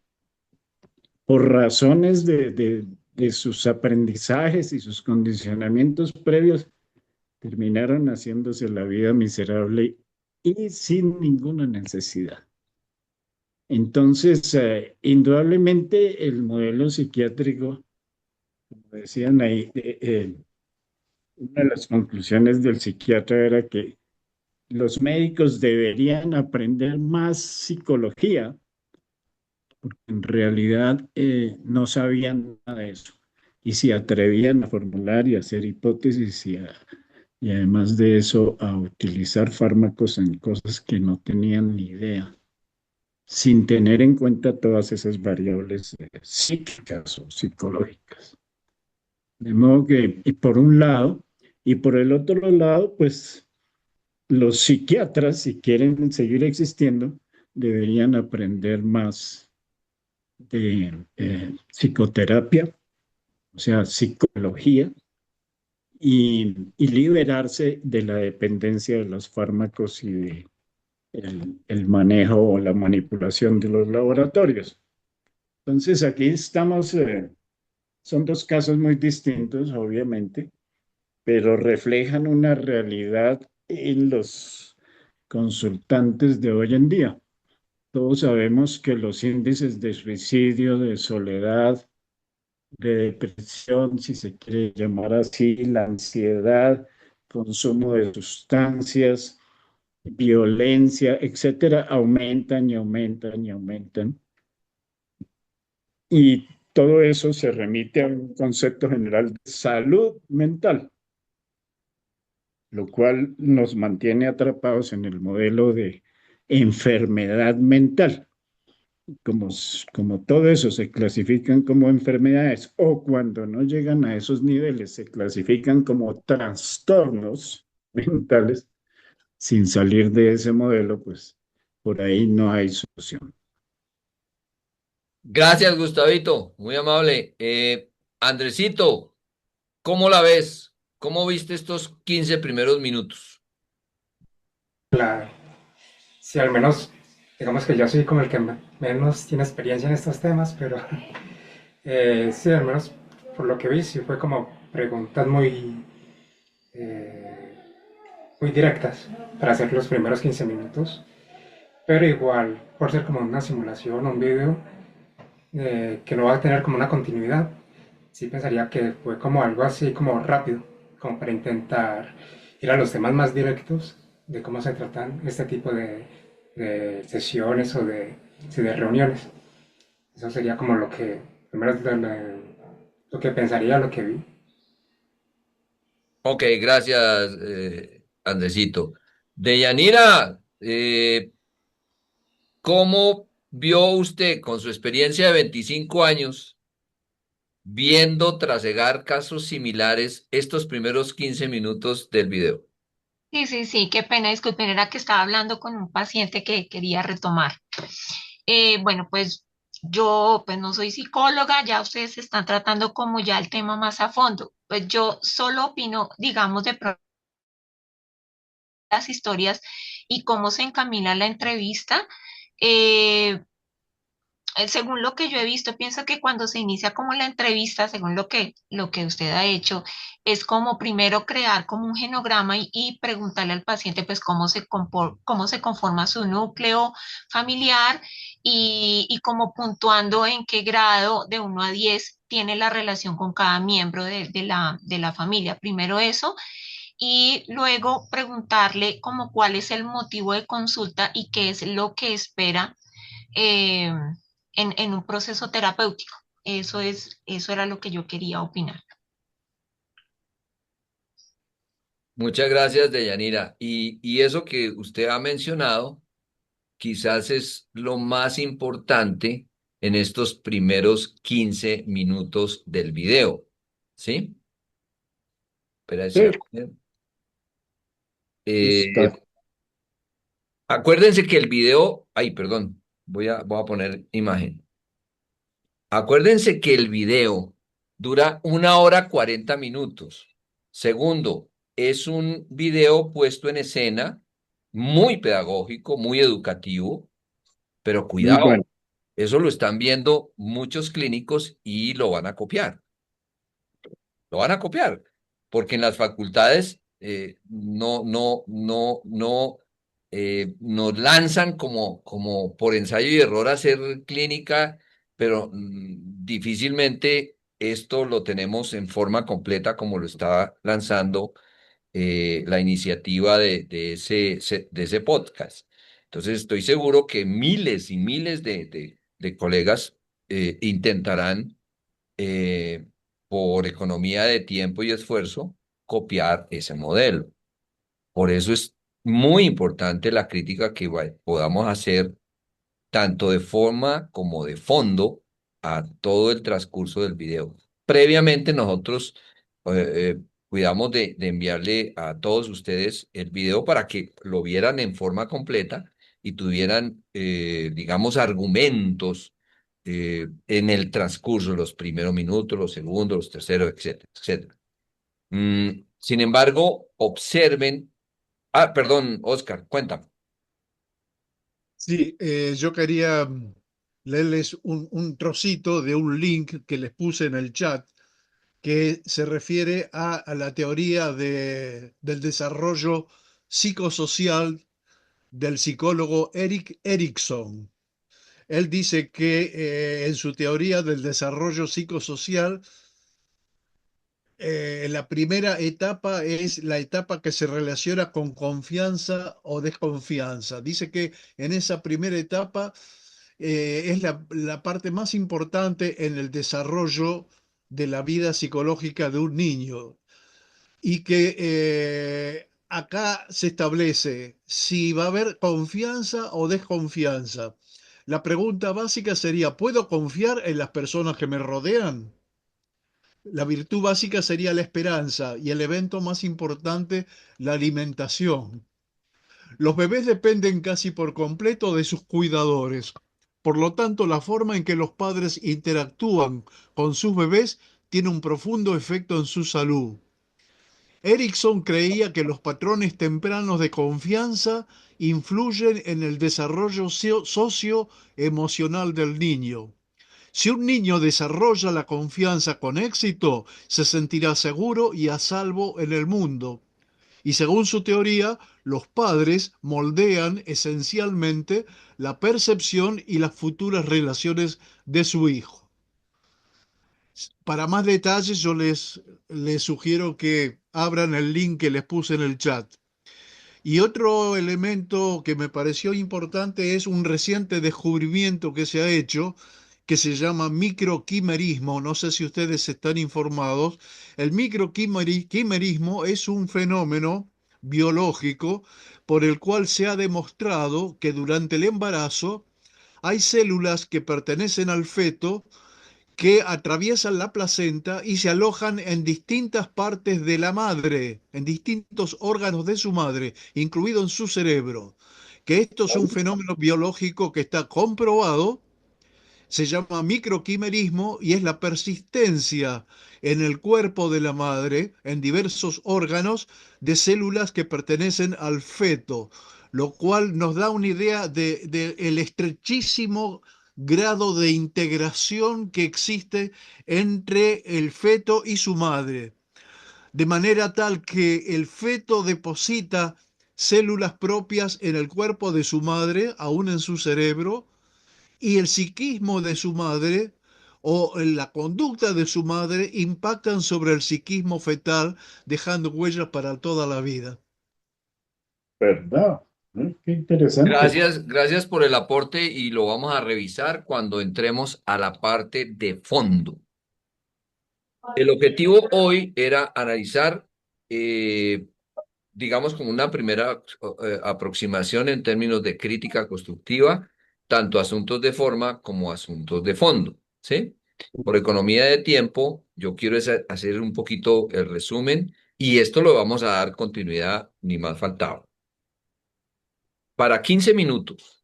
por razones de sus aprendizajes y sus condicionamientos previos, terminaron haciéndose la vida miserable y sin ninguna necesidad. Entonces, indudablemente el modelo psiquiátrico, como decían ahí, una de las conclusiones del psiquiatra era que los médicos deberían aprender más psicología, porque en realidad no sabían nada de eso. Y se atrevían a formular y hacer hipótesis y además de eso a utilizar fármacos en cosas que no tenían ni idea, sin tener en cuenta todas esas variables psíquicas o psicológicas. De modo que, y por un lado, y por el otro lado, pues los psiquiatras, si quieren seguir existiendo, deberían aprender más de psicoterapia, o sea, psicología, y liberarse de la dependencia de los fármacos y de el manejo o la manipulación de los laboratorios. Entonces, aquí estamos, son dos casos muy distintos, obviamente, pero reflejan una realidad en los consultantes de hoy en día. Todos sabemos que los índices de suicidio, de soledad, de depresión, si se quiere llamar así, la ansiedad, consumo de sustancias, violencia, etcétera, aumentan y aumentan y aumentan. Y todo eso se remite a un concepto general de salud mental, lo cual nos mantiene atrapados en el modelo de enfermedad mental. Como todo eso se clasifican como enfermedades o cuando no llegan a esos niveles se clasifican como trastornos mentales, sin salir de ese modelo, pues por ahí no hay solución. Gracias, Gustavito, muy amable. Andresito, ¿cómo la ves? ¿Cómo viste estos 15 primeros minutos? Claro, sí, al menos, digamos que yo soy como el que menos tiene experiencia en estos temas, pero sí, al menos por lo que vi, sí fue como preguntas eh, muy directas para hacer los primeros 15 minutos, pero igual, por ser como una simulación, un video que no va a tener como una continuidad, sí pensaría que fue como algo así como rápido, como para intentar ir a los temas más directos de cómo se tratan este tipo de sesiones o sí, de reuniones. Eso sería como lo que, primero lo que pensaría, lo que vi. Ok, gracias, Andresito. Deyanira, ¿cómo vio usted con su experiencia de 25 años, viendo trasegar casos similares estos primeros 15 minutos del video? Sí, sí, sí, qué pena, disculpen, era que estaba hablando con un paciente que quería retomar. Bueno, pues yo pues no soy psicóloga, ya ustedes están tratando como ya el tema más a fondo. Pues yo solo opino, digamos, de las historias y cómo se encamina la entrevista. Eh, Según lo que yo he visto, pienso que cuando se inicia como la entrevista, según lo que usted ha hecho, es como primero crear como un genograma y preguntarle al paciente pues cómo se conforma su núcleo familiar y como puntuando en qué grado de 1 a 10 tiene la relación con cada miembro de la familia. Primero eso y luego preguntarle como cuál es el motivo de consulta y qué es lo que espera eh, en un proceso terapéutico. Eso era lo que yo quería opinar. Muchas gracias, Deyanira. Y eso que usted ha mencionado, quizás es lo más importante en estos primeros 15 minutos del video, ¿sí? Sí, Espérese. está. Eh, Acuérdense que el video, ay, perdón, voy a poner imagen. Acuérdense que el video dura 1 hora 40 minutos. Segundo, es un video puesto en escena, muy pedagógico, muy educativo, pero Muy bueno. cuidado, eso lo están viendo muchos clínicos y lo van a copiar. Lo van a copiar, porque en las facultades nos lanzan como por ensayo y error a hacer clínica, pero difícilmente esto lo tenemos en forma completa como lo está lanzando la iniciativa de ese podcast. Entonces estoy seguro que miles y miles de colegas intentarán, eh, por economía de tiempo y esfuerzo, copiar ese modelo. Por eso es muy importante la crítica que podamos hacer tanto de forma como de fondo a todo el transcurso del video. Previamente nosotros cuidamos de enviarle a todos ustedes el video para que lo vieran en forma completa y tuvieran, digamos, argumentos en el transcurso, los primeros minutos, los segundos, los terceros, etcétera, etcétera. Sin embargo, observen. Ah, perdón, Oscar, cuéntame. Sí, yo quería leerles un trocito de un link que les puse en el chat que se refiere a la teoría del desarrollo psicosocial del psicólogo Erik Erikson. Él dice que en su teoría del desarrollo psicosocial, la primera etapa es la etapa que se relaciona con confianza o desconfianza. Dice que en esa primera etapa es la parte más importante en el desarrollo de la vida psicológica de un niño y que acá se establece si va a haber confianza o desconfianza. La pregunta básica sería, ¿puedo confiar en las personas que me rodean? La virtud básica sería la esperanza y el evento más importante, la alimentación. Los bebés dependen casi por completo de sus cuidadores. Por lo tanto, la forma en que los padres interactúan con sus bebés tiene un profundo efecto en su salud. Erickson creía que los patrones tempranos de confianza influyen en el desarrollo socioemocional del niño. Si un niño desarrolla la confianza con éxito, se sentirá seguro y a salvo en el mundo. Y según su teoría, los padres moldean esencialmente la percepción y las futuras relaciones de su hijo. Para más detalles, les sugiero que abran el link que les puse en el chat. Y otro elemento que me pareció importante es un reciente descubrimiento que se ha hecho, que se llama microquimerismo. No sé si ustedes están informados. El microquimerismo es un fenómeno biológico por el cual se ha demostrado que durante el embarazo hay células que pertenecen al feto que atraviesan la placenta y se alojan en distintas partes de la madre, en distintos órganos de su madre, incluido en su cerebro. Que esto es un fenómeno biológico que está comprobado, se llama microquimerismo y es la persistencia en el cuerpo de la madre, en diversos órganos, de células que pertenecen al feto, lo cual nos da una idea de el estrechísimo grado de integración que existe entre el feto y su madre, de manera tal que el feto deposita células propias en el cuerpo de su madre, aún en su cerebro, y el psiquismo de su madre o la conducta de su madre impactan sobre el psiquismo fetal, dejando huellas para toda la vida. ¿Verdad? Qué interesante. Gracias, gracias por el aporte y lo vamos a revisar cuando entremos a la parte de fondo. El objetivo hoy era analizar, eh, digamos, como una primera aproximación en términos de crítica constructiva, tanto asuntos de forma como asuntos de fondo, ¿sí? Por economía de tiempo, yo quiero hacer un poquito el resumen y esto lo vamos a dar continuidad, ni más faltaba. Para 15 minutos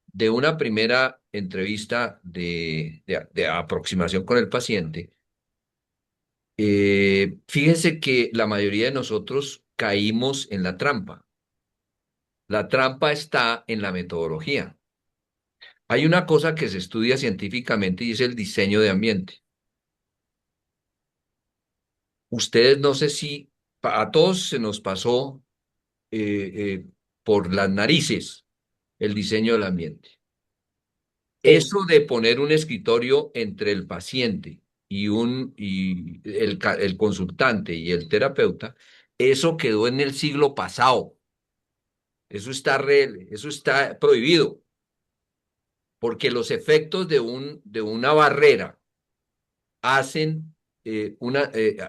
de una primera entrevista de aproximación con el paciente, fíjense que la mayoría de nosotros caímos en la trampa. La trampa está en la metodología. Hay una cosa que se estudia científicamente y es el diseño de ambiente. Ustedes no sé si a todos se nos pasó por las narices el diseño del ambiente. Sí. Eso de poner un escritorio entre el paciente y el consultante y el terapeuta Eso quedó en el siglo pasado. Eso está prohibido, porque los efectos de una barrera hacen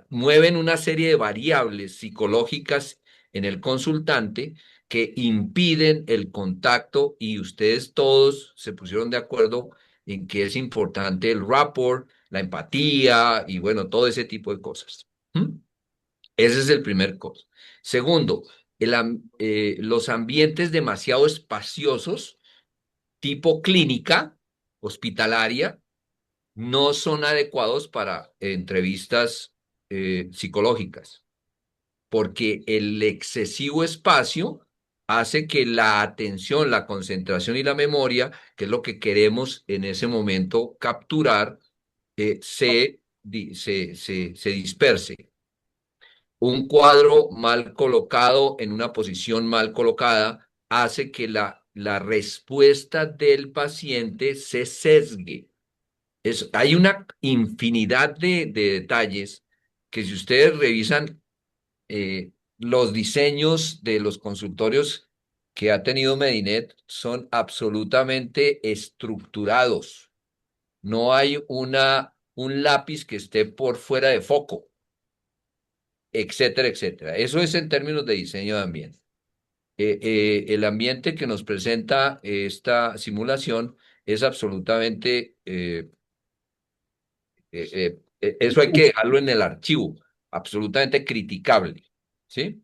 mueven una serie de variables psicológicas en el consultante que impiden el contacto, y ustedes todos se pusieron de acuerdo en que es importante el rapport, la empatía y bueno, todo ese tipo de cosas. ¿Mm? Ese es el primer cosa. Segundo, los ambientes demasiado espaciosos, tipo clínica, hospitalaria, no son adecuados para entrevistas psicológicas, porque el excesivo espacio hace que la atención, la concentración y la memoria, que es lo que queremos en ese momento capturar, se disperse. Un cuadro mal colocado en una posición mal colocada hace que la respuesta del paciente se sesgue. Hay una infinidad de detalles que, si ustedes revisan los diseños de los consultorios que ha tenido Medinet, son absolutamente estructurados. No hay un lápiz que esté por fuera de foco, etcétera, etcétera. Eso es en términos de diseño de ambiente. El ambiente que nos presenta esta simulación es absolutamente eso hay que dejarlo en el archivo, absolutamente criticable, ¿sí?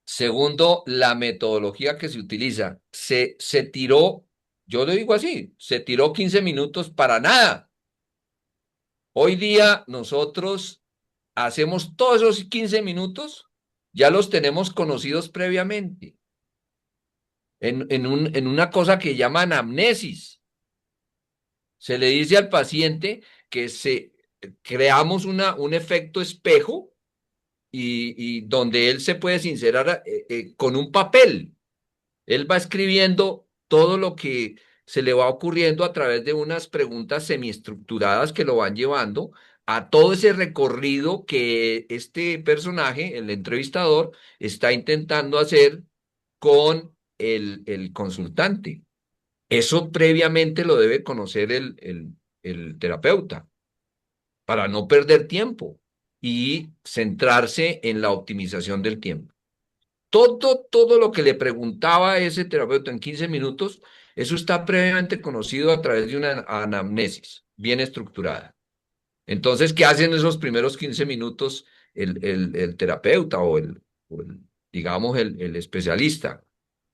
Segundo, la metodología que se utiliza, se tiró, yo lo digo así, se tiró 15 minutos para nada. Hoy día nosotros hacemos todos esos 15 minutos, ya los tenemos conocidos previamente, en una cosa que llaman amnesis. Se le dice al paciente que creamos un efecto espejo y donde él se puede sincerar con un papel. Él va escribiendo todo lo que se le va ocurriendo a través de unas preguntas semiestructuradas que lo van llevando a todo ese recorrido que este personaje, el entrevistador, está intentando hacer con el consultante. Eso previamente lo debe conocer el terapeuta para no perder tiempo y centrarse en la optimización del tiempo. Todo lo que le preguntaba a ese terapeuta en 15 minutos, eso está previamente conocido a través de una anamnesis bien estructurada. Entonces, ¿qué hacen esos primeros 15 minutos el terapeuta digamos, el especialista?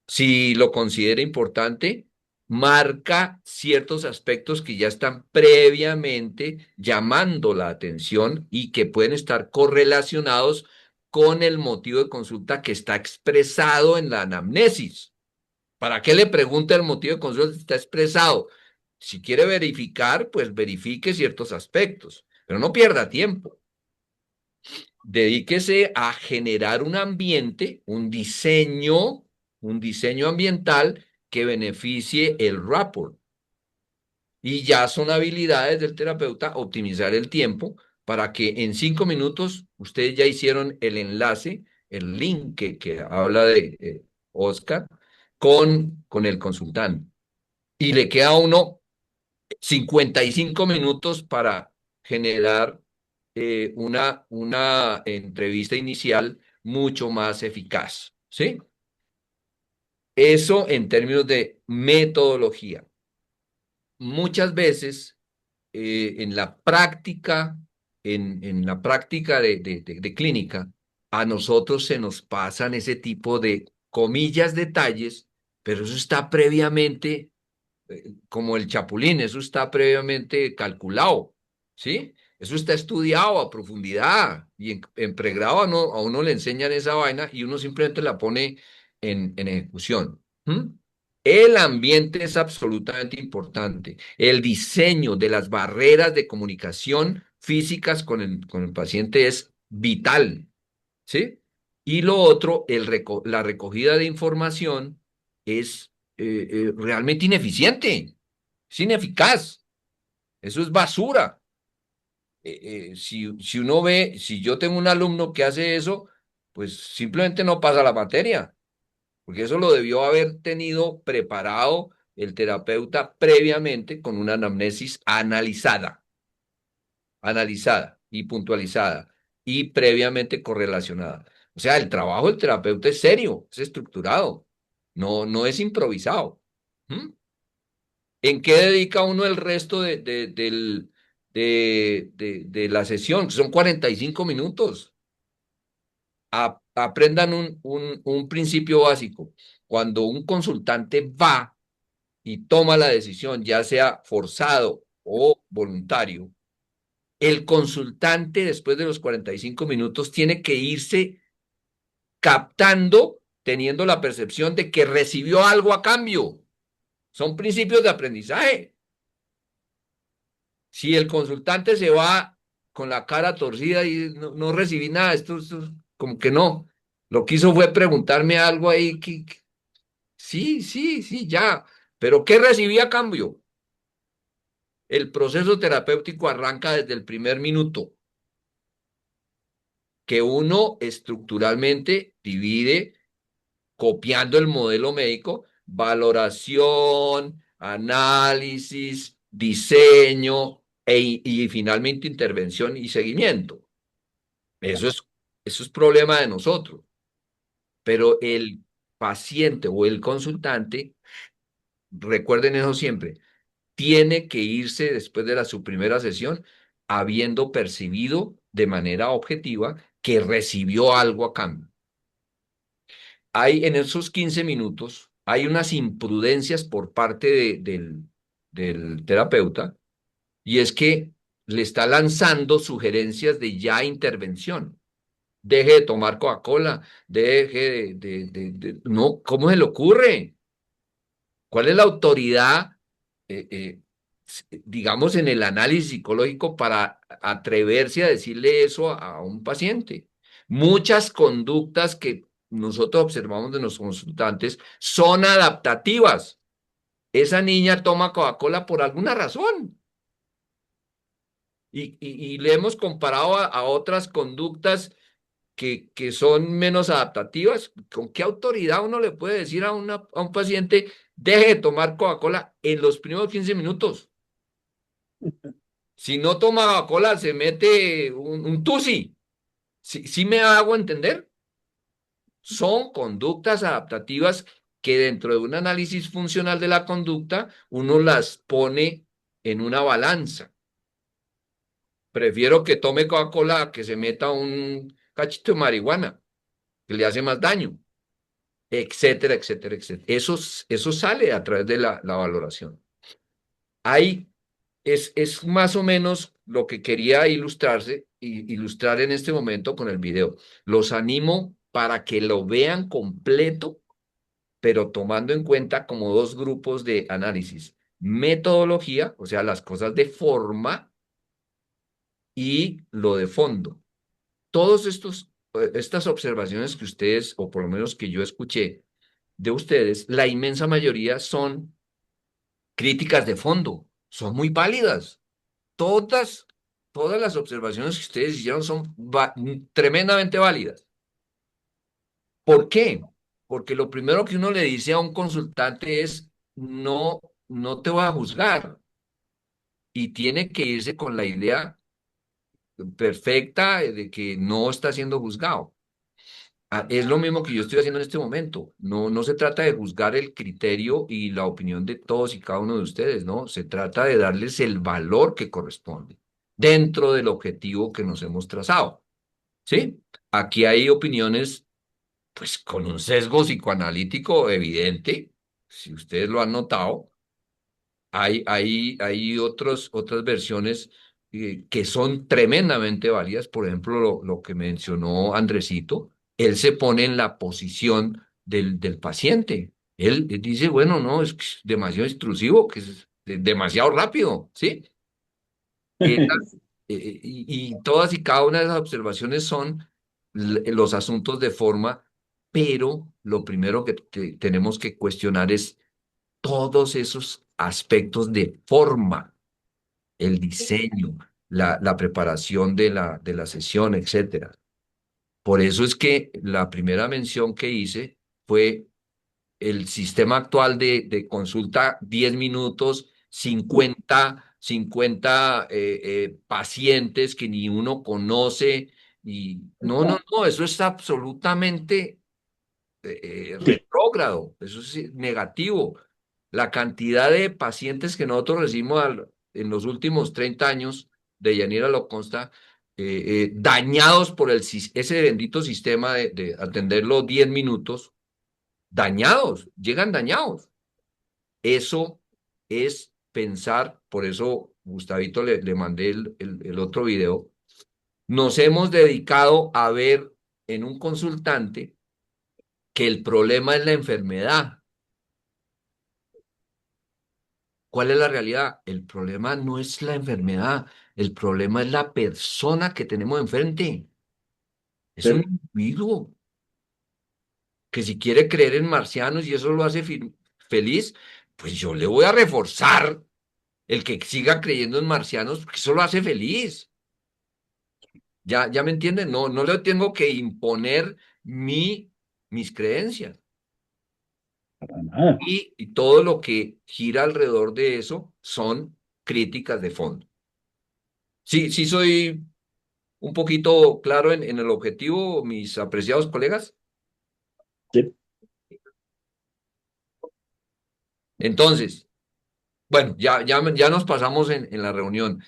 Si lo considera importante, marca ciertos aspectos que ya están previamente llamando la atención y que pueden estar correlacionados con el motivo de consulta que está expresado en la anamnesis. ¿Para qué le pregunta el motivo de consulta si está expresado? Si quiere verificar, pues verifique ciertos aspectos, pero no pierda tiempo. Dedíquese a generar un ambiente, un diseño ambiental que beneficie el rapport. Y ya son habilidades del terapeuta optimizar el tiempo para que en 5 minutos ustedes ya hicieron el enlace, el link que habla de Oscar con el consultante. Y le queda a uno 55 minutos para generar una entrevista inicial mucho más eficaz, ¿sí? Eso en términos de metodología. Muchas veces en la práctica, en la práctica de clínica, a nosotros se nos pasan ese tipo de comillas detalles, pero eso está previamente como el chapulín, eso está previamente calculado, ¿sí? Eso está estudiado a profundidad y en pregrado a uno le enseñan esa vaina y uno simplemente la pone en ejecución. ¿Mm? El ambiente es absolutamente importante. El diseño de las barreras de comunicación físicas con el paciente es vital, ¿sí? Y lo otro, la recogida de información es realmente ineficiente, es ineficaz, eso es basura. si uno ve, si yo tengo un alumno que hace eso, pues simplemente no pasa la materia, porque eso lo debió haber tenido preparado el terapeuta previamente con una anamnesis analizada y puntualizada y previamente correlacionada. O sea, el trabajo del terapeuta es serio, es estructurado, no es improvisado. ¿Mm? ¿En qué dedica uno el resto de la sesión? Son 45 minutos. Aprendan un principio básico. Cuando un consultante va y toma la decisión, ya sea forzado o voluntario, el consultante después de los 45 minutos tiene que irse captando, teniendo la percepción de que recibió algo a cambio. Son principios de aprendizaje. Si el consultante se va con la cara torcida y no recibí nada, esto como que no. Lo que hizo fue preguntarme algo ahí sí, sí, sí, ya. Pero ¿qué recibí a cambio? El proceso terapéutico arranca desde el primer minuto, que uno estructuralmente divide copiando el modelo médico, valoración, análisis, diseño y finalmente intervención y seguimiento. Eso es, eso es problema de nosotros, pero el paciente o el consultante, recuerden eso siempre, tiene que irse después de su primera sesión habiendo percibido de manera objetiva que recibió algo a cambio. Hay en esos 15 minutos, hay unas imprudencias por parte del terapeuta, y es que le está lanzando sugerencias de ya intervención. Deje de tomar Coca-Cola, deje No, ¿cómo se le ocurre? ¿Cuál es la autoridad, digamos, en el análisis psicológico para atreverse a decirle eso a un paciente? Muchas conductas que nosotros observamos de los consultantes son adaptativas. Esa niña toma Coca-Cola por alguna razón. Y le hemos comparado a otras conductas que son menos adaptativas. ¿Con qué autoridad uno le puede decir a un paciente, deje de tomar Coca-Cola en los primeros 15 minutos? Si no toma Coca-Cola, se mete un tusi. ¿Sí me hago entender? Son conductas adaptativas que dentro de un análisis funcional de la conducta, uno las pone en una balanza. Prefiero que tome Coca-Cola a que se meta un cachito de marihuana, que le hace más daño, etcétera, etcétera, etcétera. Eso sale a través de la valoración. Ahí es más o menos lo que quería ilustrar en este momento con el video. Los animo para que lo vean completo, pero tomando en cuenta como dos grupos de análisis. Metodología, o sea, las cosas de forma, y lo de fondo. Todos estas observaciones que ustedes, o por lo menos que yo escuché de ustedes, la inmensa mayoría son críticas de fondo, son muy válidas. Todas, todas las observaciones que ustedes hicieron son tremendamente válidas. ¿Por qué? Porque lo primero que uno le dice a un consultante es, no te voy a juzgar, y tiene que irse con la idea perfecta de que no está siendo juzgado. Es lo mismo que yo estoy haciendo en este momento. No se trata de juzgar el criterio y la opinión de todos y cada uno de ustedes, ¿no? Se trata de darles el valor que corresponde dentro del objetivo que nos hemos trazado, ¿sí? Aquí hay opiniones, pues, con un sesgo psicoanalítico evidente, si ustedes lo han notado. Hay otras versiones que son tremendamente válidas. Por ejemplo, lo que mencionó Andresito, él se pone en la posición del paciente. Él dice, bueno, no, es que es demasiado intrusivo, que es demasiado rápido, ¿sí? Y todas y cada una de esas observaciones son los asuntos de forma, pero lo primero que tenemos que cuestionar es todos esos aspectos de forma, el diseño, la preparación de la sesión, etcétera. Por eso es que la primera mención que hice fue el sistema actual de consulta 10 minutos, 50 pacientes que ni uno conoce. Y no, no, no, eso es absolutamente retrógrado, eso es negativo. La cantidad de pacientes que nosotros recibimos en los últimos 30 años, de Yanira lo consta, dañados por ese bendito sistema de atenderlo 10 minutos, dañados, llegan dañados. Eso es pensar, por eso Gustavito le mandé el otro video. Nos hemos dedicado a ver en un consultante que el problema es la enfermedad. ¿Cuál es la realidad? El problema no es la enfermedad, el problema es la persona que tenemos enfrente. Es un individuo que si quiere creer en marcianos y eso lo hace feliz, pues yo le voy a reforzar el que siga creyendo en marcianos porque eso lo hace feliz. ¿Ya me entienden? No, no le tengo que imponer mis creencias. Para nada. Y todo lo que gira alrededor de eso son críticas de fondo. Sí, sí soy un poquito claro en el objetivo, mis apreciados colegas. Sí. Entonces, bueno, ya nos pasamos en la reunión.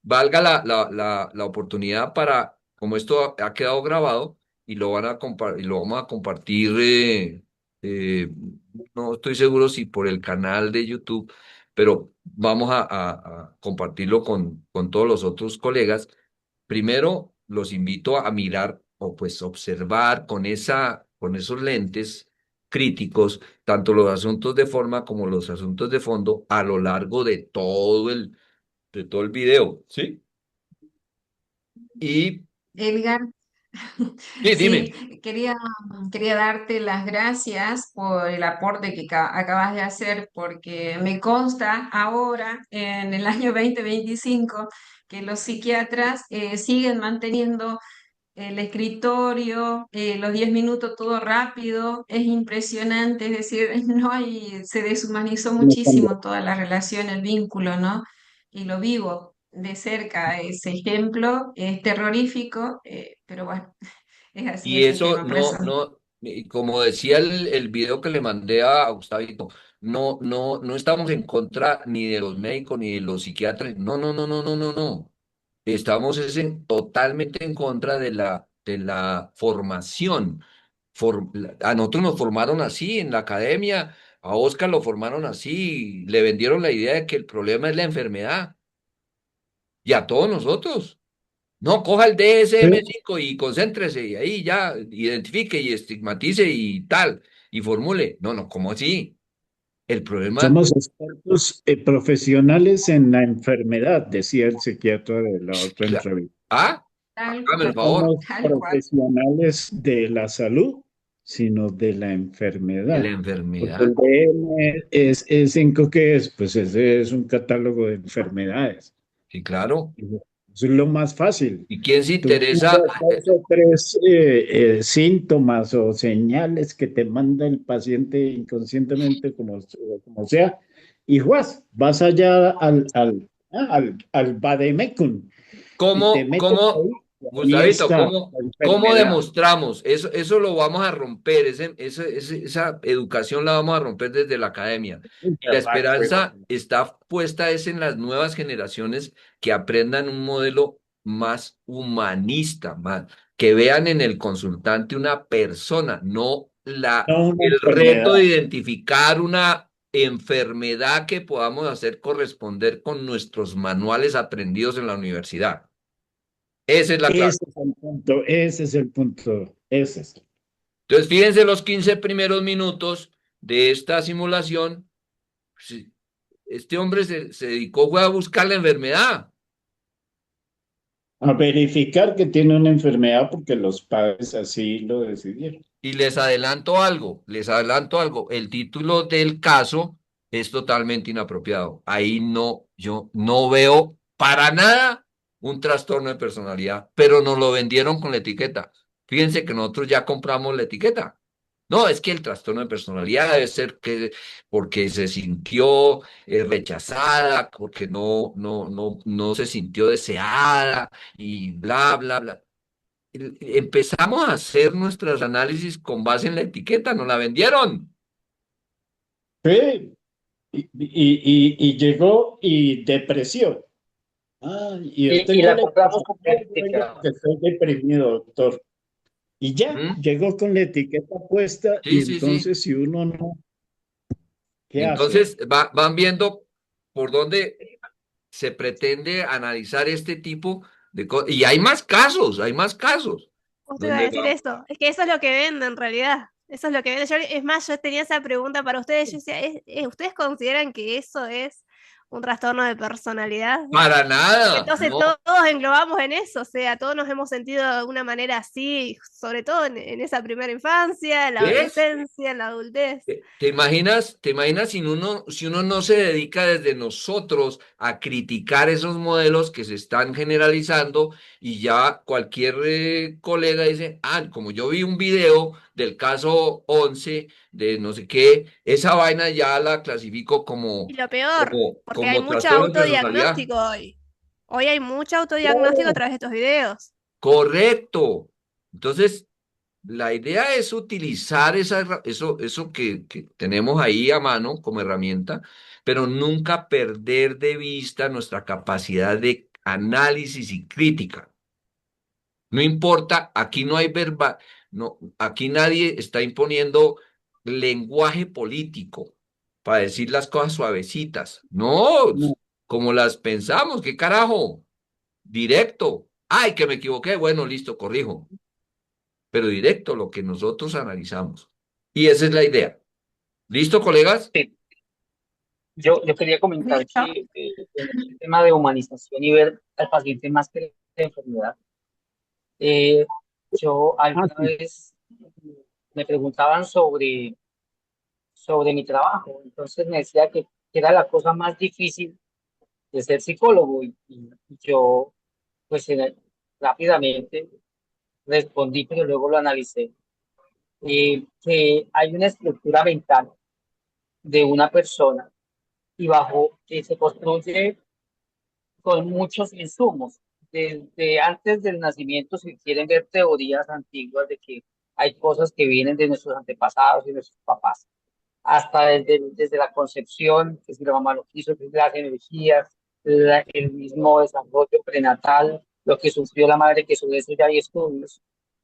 Valga la oportunidad para, como esto ha quedado grabado y lo y lo vamos a compartir, eh, no estoy seguro si por el canal de YouTube, pero vamos a compartirlo con todos los otros colegas. Primero, los invito a mirar o pues observar con esos lentes críticos tanto los asuntos de forma como los asuntos de fondo a lo largo de todo el video, ¿sí? Y Edgar, sí, sí, dime. quería darte las gracias por el aporte que acabas de hacer, porque me consta ahora, en el año 2025, que los psiquiatras siguen manteniendo el escritorio, los 10 minutos todo rápido, es impresionante, es decir, no hay, se deshumanizó No cambia. muchísimo toda la relación, el vínculo, ¿no? Y lo vivo de cerca, ese ejemplo es terrorífico, pero bueno, es así Y el eso sistema, por eso. y como decía el video que le mandé a Gustavito, no estamos en contra ni de los médicos ni de los psiquiatras. No, no, no, no, no, no, no. Estamos totalmente en contra de la formación. A nosotros nos formaron así en la academia, a Oscar lo formaron así, le vendieron la idea de que el problema es la enfermedad y a todos nosotros. No, coja el DSM-5 y concéntrese y ahí ya identifique y estigmatice y tal y formule. No, no, ¿cómo así? El problema, Somos expertos profesionales en la enfermedad, decía el psiquiatra de la otra entrevista. Tal hágame el cual, favor, Somos tal cual. profesionales de la salud, sino de la de la enfermedad. Porque enfermedad. el DM es E5, ¿qué es? Pues ese es un catálogo de enfermedades. Sí, claro. Eso es lo más fácil. ¿Y quién se Tú interesa? miras dos o tres síntomas o señales que te manda el paciente inconscientemente, como sea, y vas allá al vademecum y te metes ahí, y ahí Gustavito, está la cómo enfermedad. demostramos? Eso lo vamos a romper, esa educación la vamos a romper desde la academia. Y la esperanza está puesta es en las nuevas generaciones que aprendan un modelo más humanista, más, que vean en el consultante una persona, no No una el reto de enfermedad. identificar una enfermedad que podamos hacer corresponder con nuestros manuales aprendidos en la universidad. Esa es la clave. Ese es el punto, ese es el punto, ese es. Entonces, fíjense los 15 primeros minutos de esta simulación. Sí, este hombre se dedicó fue a buscar la enfermedad. A verificar que tiene una enfermedad porque los padres así lo decidieron. Y les adelanto algo. El título del caso es totalmente inapropiado. Ahí no, yo no veo para nada un trastorno de personalidad, pero nos lo vendieron con la etiqueta. Fíjense que nosotros ya compramos la etiqueta. No, es que el trastorno de personalidad debe ser que porque se sintió rechazada, porque no se sintió deseada y bla, bla, bla. Empezamos a hacer nuestros análisis con base en la etiqueta, nos la vendieron. Sí, y llegó y depresión. Ah, y usted Y con la la compramos etiqueta, completamente. que estoy deprimido, doctor. Y ya, ¿Mm? llegó con la etiqueta puesta Sí, y sí, sí. entonces si uno no, ¿qué hace? Entonces van viendo por dónde se pretende analizar este tipo de cosas. Y hay más casos, Usted iba a donde decir va, esto. Es que eso es lo que vende en realidad. Eso es lo que vende. Es más, yo tenía esa pregunta para ustedes. Yo decía, ¿ustedes consideran que eso es un trastorno de personalidad? para Porque nada, entonces ¿no? todos englobamos en eso, o sea, todos nos hemos sentido de una manera así, sobre todo en esa primera infancia, en la ¿Ves? adolescencia, en la adultez. Te imaginas si uno no se dedica desde nosotros a criticar esos modelos que se están generalizando y ya cualquier colega dice, ah, como yo vi un video del caso 11 de no sé qué, esa vaina ya la clasifico Y lo peor, porque hay como mucho trastorno de personalidad. autodiagnóstico hoy. Hoy hay mucho autodiagnóstico a No, través de estos videos. correcto. Entonces, la idea es utilizar eso que tenemos ahí a mano como herramienta, pero nunca perder de vista nuestra capacidad de análisis y crítica. No importa, aquí no hay no, aquí nadie está imponiendo lenguaje político para decir las cosas suavecitas. No, No, como las pensamos, ¿qué carajo? Directo. Ay, que me equivoqué. Bueno, listo, corrijo, pero directo lo que nosotros analizamos. Y esa es la idea. ¿Listo, colegas? Sí, yo quería comentar ¿Listo? que en este tema de humanización y ver al paciente más que la enfermedad, eh, yo ah, alguna sí, vez me preguntaban sobre mi trabajo, entonces me decía que era la cosa más difícil de ser psicólogo y yo pues rápidamente respondí, pero luego lo analicé, que hay una estructura mental de una persona y bajo que se construye con muchos insumos. Desde antes del nacimiento, si quieren ver teorías antiguas de que hay cosas que vienen de nuestros antepasados y nuestros papás, hasta desde la concepción, que si la mamá lo quiso, que si las energías, el mismo desarrollo prenatal, lo que sufrió la madre, que sobre eso ya hay estudios,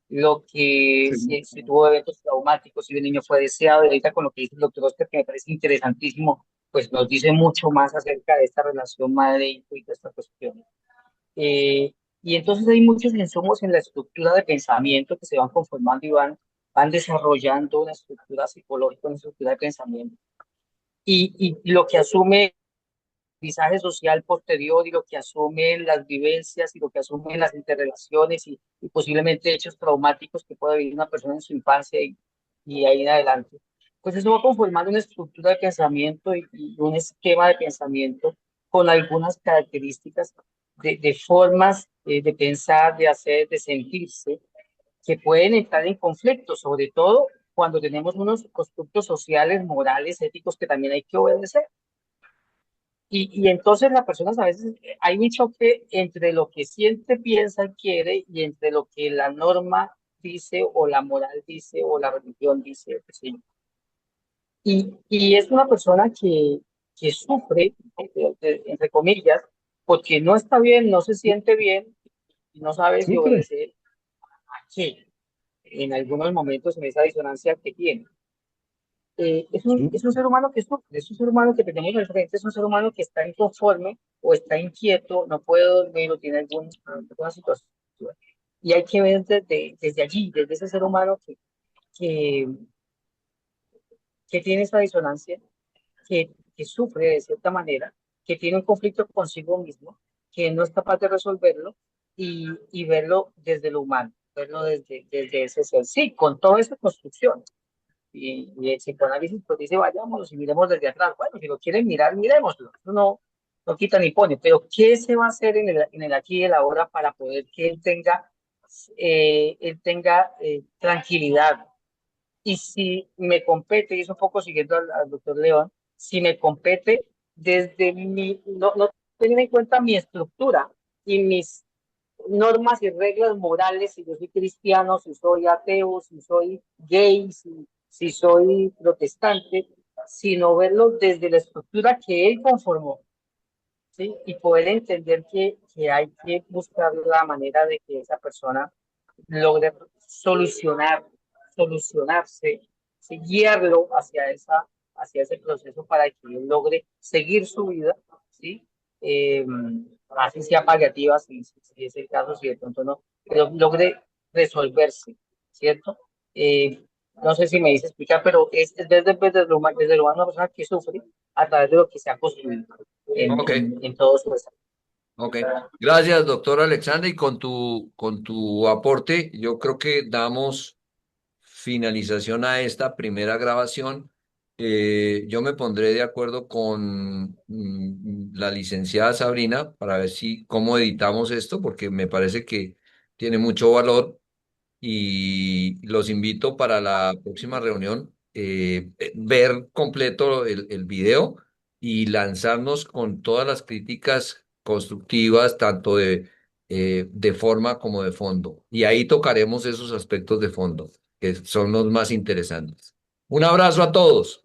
lo que sí, si tuvo eventos traumáticos, si un niño fue deseado, y ahorita con lo que dice el doctor Oscar, que me parece interesantísimo, pues nos dice mucho más acerca de esta relación madre-hijo y de esta cuestión. Eh, y entonces hay muchos insumos en la estructura de pensamiento que se van conformando y van desarrollando una estructura psicológica, una estructura de pensamiento. Y lo que asume aprendizaje social posterior y lo que asumen las vivencias y lo que asumen las interrelaciones y posiblemente hechos traumáticos que pueda vivir una persona en su infancia y ahí en adelante. Pues eso va conformando una estructura de pensamiento y un esquema de pensamiento con algunas características de formas de pensar, de hacer, de sentirse, que pueden entrar en conflicto, sobre todo cuando tenemos unos constructos sociales, morales, éticos que también hay que obedecer. Y entonces las personas a veces hay un choque entre lo que siente, piensa y quiere y entre lo que la norma dice o la moral dice o la religión dice. Qué sé yo. Y es una persona que sufre, entre comillas, porque no está bien, no se siente bien y no sabe si sufre. obedecer a qué en algunos momentos en esa disonancia que tiene. Es un ser humano que sufre, es un ser humano que tenemos al frente, es un ser humano que está inconforme o está inquieto, no puede dormir o tiene alguna situación. Y hay que ver desde allí, desde ese ser humano que, que tiene esa disonancia, que sufre de cierta manera, que tiene un conflicto consigo mismo, que no es capaz de resolverlo y verlo desde lo humano, verlo desde ese ser. Sí, con toda esa construcción. Y el psicoanálisis pues dice, vayámonos y miremos desde atrás. Bueno, si lo quieren mirar, miremoslo. Eso no, no quita ni pone, pero ¿qué se va a hacer en el aquí y el ahora para poder que él tenga tranquilidad? Y si me compete, y es un poco siguiendo al doctor León, si me compete desde no teniendo en cuenta mi estructura y mis normas y reglas morales, si yo soy cristiano, si soy ateo, si soy gay, si soy protestante, sino verlo desde la estructura que él conformó, ¿sí? Y poder entender que hay que buscar la manera de que esa persona logre solucionarse, ¿sí? Guiarlo hacia ese proceso para que él logre seguir su vida, ¿sí? Eh, Así sea paliativa, si es el caso, si de pronto no, pero logre resolverse, ¿cierto? No sé si me dice explicar, pero es desde lo humano una persona que sufre a través de lo que se ha construido Ok, en todo su desarrollo. ok. Gracias, doctor Alexander. Y con tu aporte, yo creo que damos finalización a esta primera grabación. Yo me pondré de acuerdo con la licenciada Sabrina para ver si cómo editamos esto, porque me parece que tiene mucho valor y los invito para la próxima reunión, ver completo el video y lanzarnos con todas las críticas constructivas, tanto de forma como de fondo. Y ahí tocaremos esos aspectos de fondo, que son los más interesantes. Un abrazo a todos.